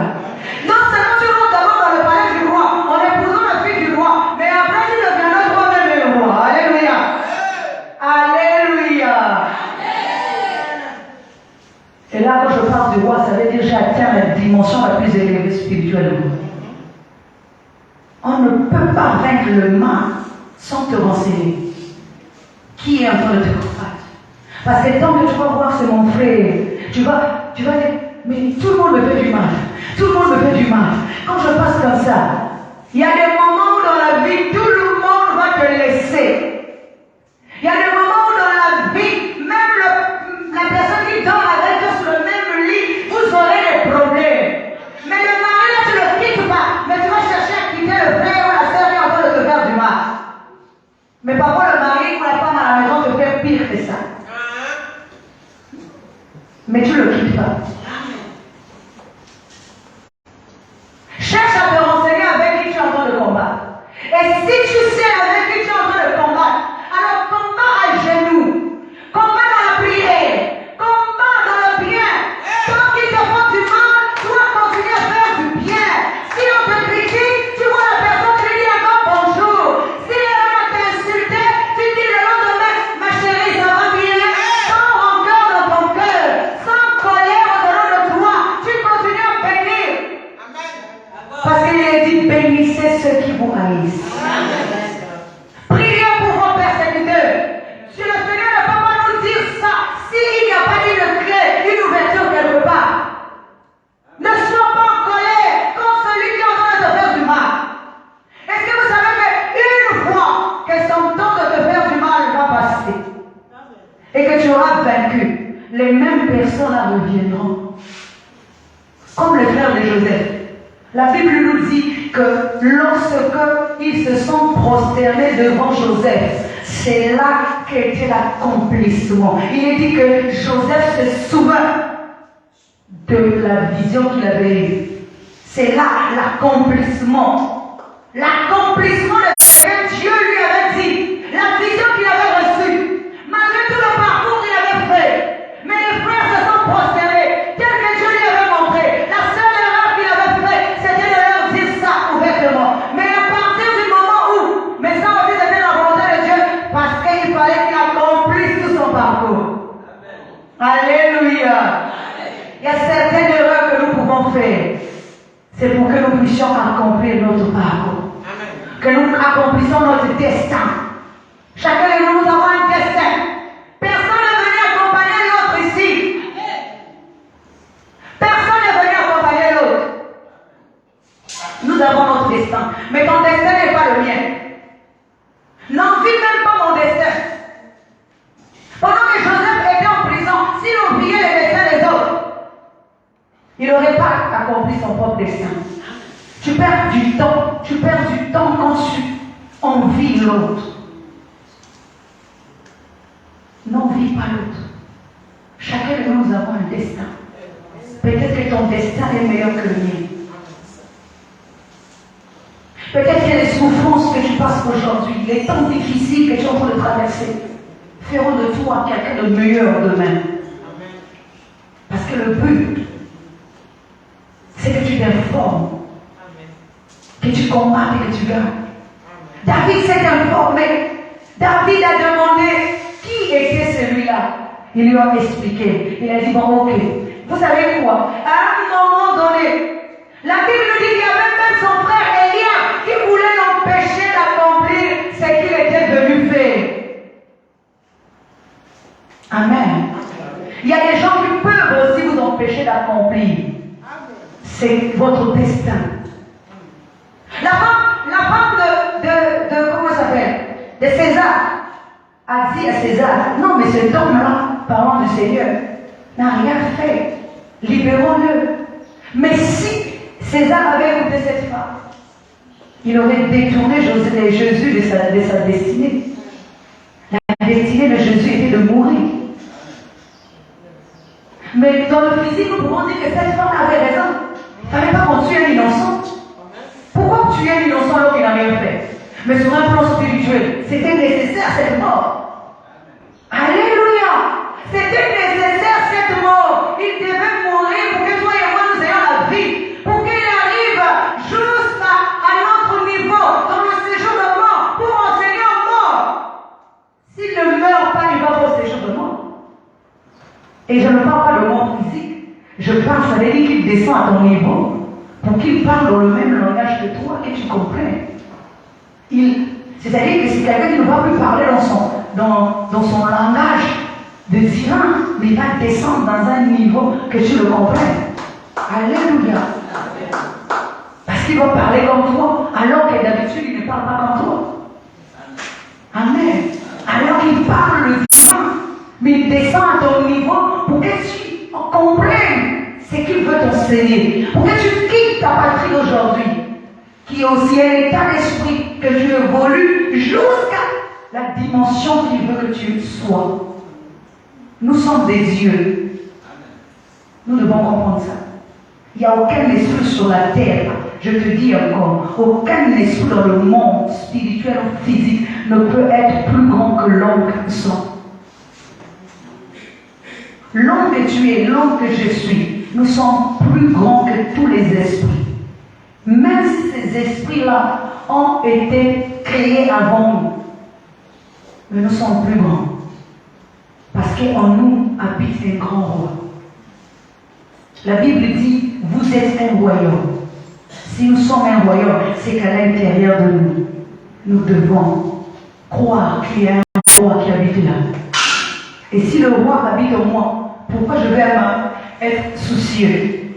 Speaker 1: Non seulement tu rentres d'abord dans le palais du roi en épousant la fille du roi, mais après tu deviendras toi-même le roi. Alléluia. Alléluia. Et là, quand je parle du roi, ça veut dire que j'ai atteint la dimension la plus élevée spirituellement. On ne peut pas vaincre le mal sans te renseigner. qui est en train de te combattre. Parce que tant que tu vas voir, c'est mon frère, tu vas dire, mais tout le monde me fait du mal. Tout le monde me fait du mal. Quand je passe comme ça, il y a des moments où dans la vie, tout le monde va te laisser. Il y a des moments où dans la vie, même la personne qui dort avec toi sur le même lit, vous aurez des problèmes. Mais le mari, là, tu ne le quittes pas. Mais tu vas chercher à quitter le frère ou la sœur qui est en train de te faire du mal. Mais parfois, le mari ou la femme à la maison te fait pire que ça. Mais tu ne le quittes pas. Cherche à te renseigner avec qui tu es en train de combattre. Et si tu sais avec qui tu es en train de combattre, alors combat à genoux, combat dans la prière, combat dans le bien. Tant qu'ils te font du mal, toi continue à faire du bien. Si on te critique, tu vois la personne, tu lui dis encore bonjour. Si elle va t'insulter, tu dis le lendemain, ma chérie, ça va bien. Sans rancœur dans ton cœur, sans colère au-dedans de toi, tu continues à bénir. Parce qu'il est dit, bénissez ceux qui vous haïssent. Priez pour vos persécuteurs. Si le Seigneur ne peut pas nous dire ça, s'il n'y a pas une clé, une ouverture quelque part, ne sois pas en colère contre celui qui est en train de te faire du mal. Est-ce que vous savez qu'une fois que son temps de te faire du mal va passer et que tu auras vaincu, les mêmes personnes reviendront. Comme le frère de Joseph. La Bible nous dit que lorsque ils se sont prosternés devant Joseph, c'est là qu'était l'accomplissement. Il est dit que Joseph se souvint de la vision qu'il avait eue. C'est là l'accomplissement. L'accomplissement de ce que Dieu lui avait dit. La vision qu'il avait reçue. Malgré tout le parcours qu'il avait fait. Mais les frères se sont prosternés. Tel que Dieu lui avait montré. La seule erreur qu'il avait faite, c'était de leur dire ça ouvertement. Mais à partir du moment où, mais ça aussi c'était la volonté de Dieu, parce qu'il fallait qu'il accomplisse tout son parcours. Alléluia. Il y a certaines erreurs que nous pouvons faire. C'est pour que nous puissions accomplir notre parcours. Que nous accomplissons notre destin. Chacun de nous, nous avons un destin. Personne n'est venu accompagner l'autre ici. Personne n'est venu accompagner l'autre. Nous avons notre destin. Mais ton destin n'est pas le mien. N'envie même pas mon destin. Pendant que Joseph était en prison, s'il oubliait les destins des autres, il n'aurait pas accompli son propre destin. Tu perds du temps quand tu envies l'autre. N'envie pas l'autre. Chacun de nous avons un destin. Peut-être que ton destin est meilleur que le mien. Peut-être que les souffrances que tu passes aujourd'hui, les temps difficiles que tu es en train de traverser, feront de toi quelqu'un de meilleur demain. Parce que le but, c'est que tu t'informes, que tu combattes et que tu gagnes. David s'est informé. David a demandé qui était celui-là. Il lui a expliqué. Il a dit, bon, ok. Vous savez quoi? À un moment donné, la Bible nous dit qu'il y avait même son frère Élia qui voulait l'empêcher d'accomplir ce qu'il était venu faire. Amen. Il y a des gens qui peuvent aussi vous empêcher d'accomplir. C'est votre destin. La femme de comment ça s'appelle? De César a dit à César, non mais cet homme-là, parlant du Seigneur, n'a rien fait. Libérons-le. Mais si César avait écouté cette femme, il aurait détourné Jésus de sa destinée. La destinée de Jésus était de mourir. Mais dans le physique, nous pouvons dire que cette femme avait raison. Il ne fallait pas qu'on tue un innocent. Pourquoi tuer un innocent alors qu'il n'a rien fait? Mais sur un plan spirituel, c'était nécessaire cette mort. Alléluia! C'était nécessaire cette mort. Il devait mourir pour que toi et moi nous ayons la vie. Pour qu'il arrive juste à notre niveau, dans le séjour de mort, pour enseigner en mort. S'il ne meurt pas, il va pas au séjour de mort. Et je ne parle pas de mort physique. Je parle, ça veut dire qu'il descend à ton niveau pour qu'il parle dans le même langage que toi, que tu comprennes. C'est-à-dire que c'est quelqu'un qui ne va plus parler dans son langage de divin, mais va descendre dans un niveau que tu le comprennes. Alléluia. Parce qu'il va parler comme toi, alors que d'habitude il ne parle pas comme toi. Amen. Alors qu'il parle le divin, mais il descend à ton niveau pour que tu comprennes ce qu'il veut t'enseigner. Pour que tu quittes ta patrie d'aujourd'hui, qui est aussi un état d'esprit que tu évolues jusqu'à la dimension qu'il veut que tu sois. Nous sommes des dieux. Nous devons comprendre ça. Il n'y a aucun esprit sur la terre, je te dis encore, aucun esprit dans le monde spirituel ou physique ne peut être plus grand que l'homme que nous sommes. L'homme que tu es, l'homme que je suis, nous sommes plus grands que tous les esprits. Même si ces esprits-là ont été créés avant nous, mais nous sommes plus grands. Parce qu'en nous habite un grand roi. La Bible dit, vous êtes un royaume. Si nous sommes un royaume, c'est qu'à l'intérieur de nous, nous devons croire qu'il y a un roi qui habite là. Et si le roi habite en moi, pourquoi je vais être soucieux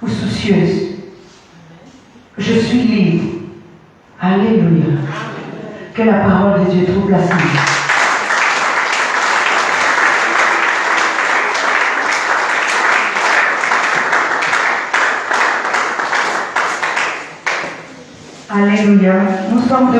Speaker 1: ou soucieuse? Je suis libre. Alléluia. Que la parole de Dieu trouve la sienne. Alléluia. Nous sommes de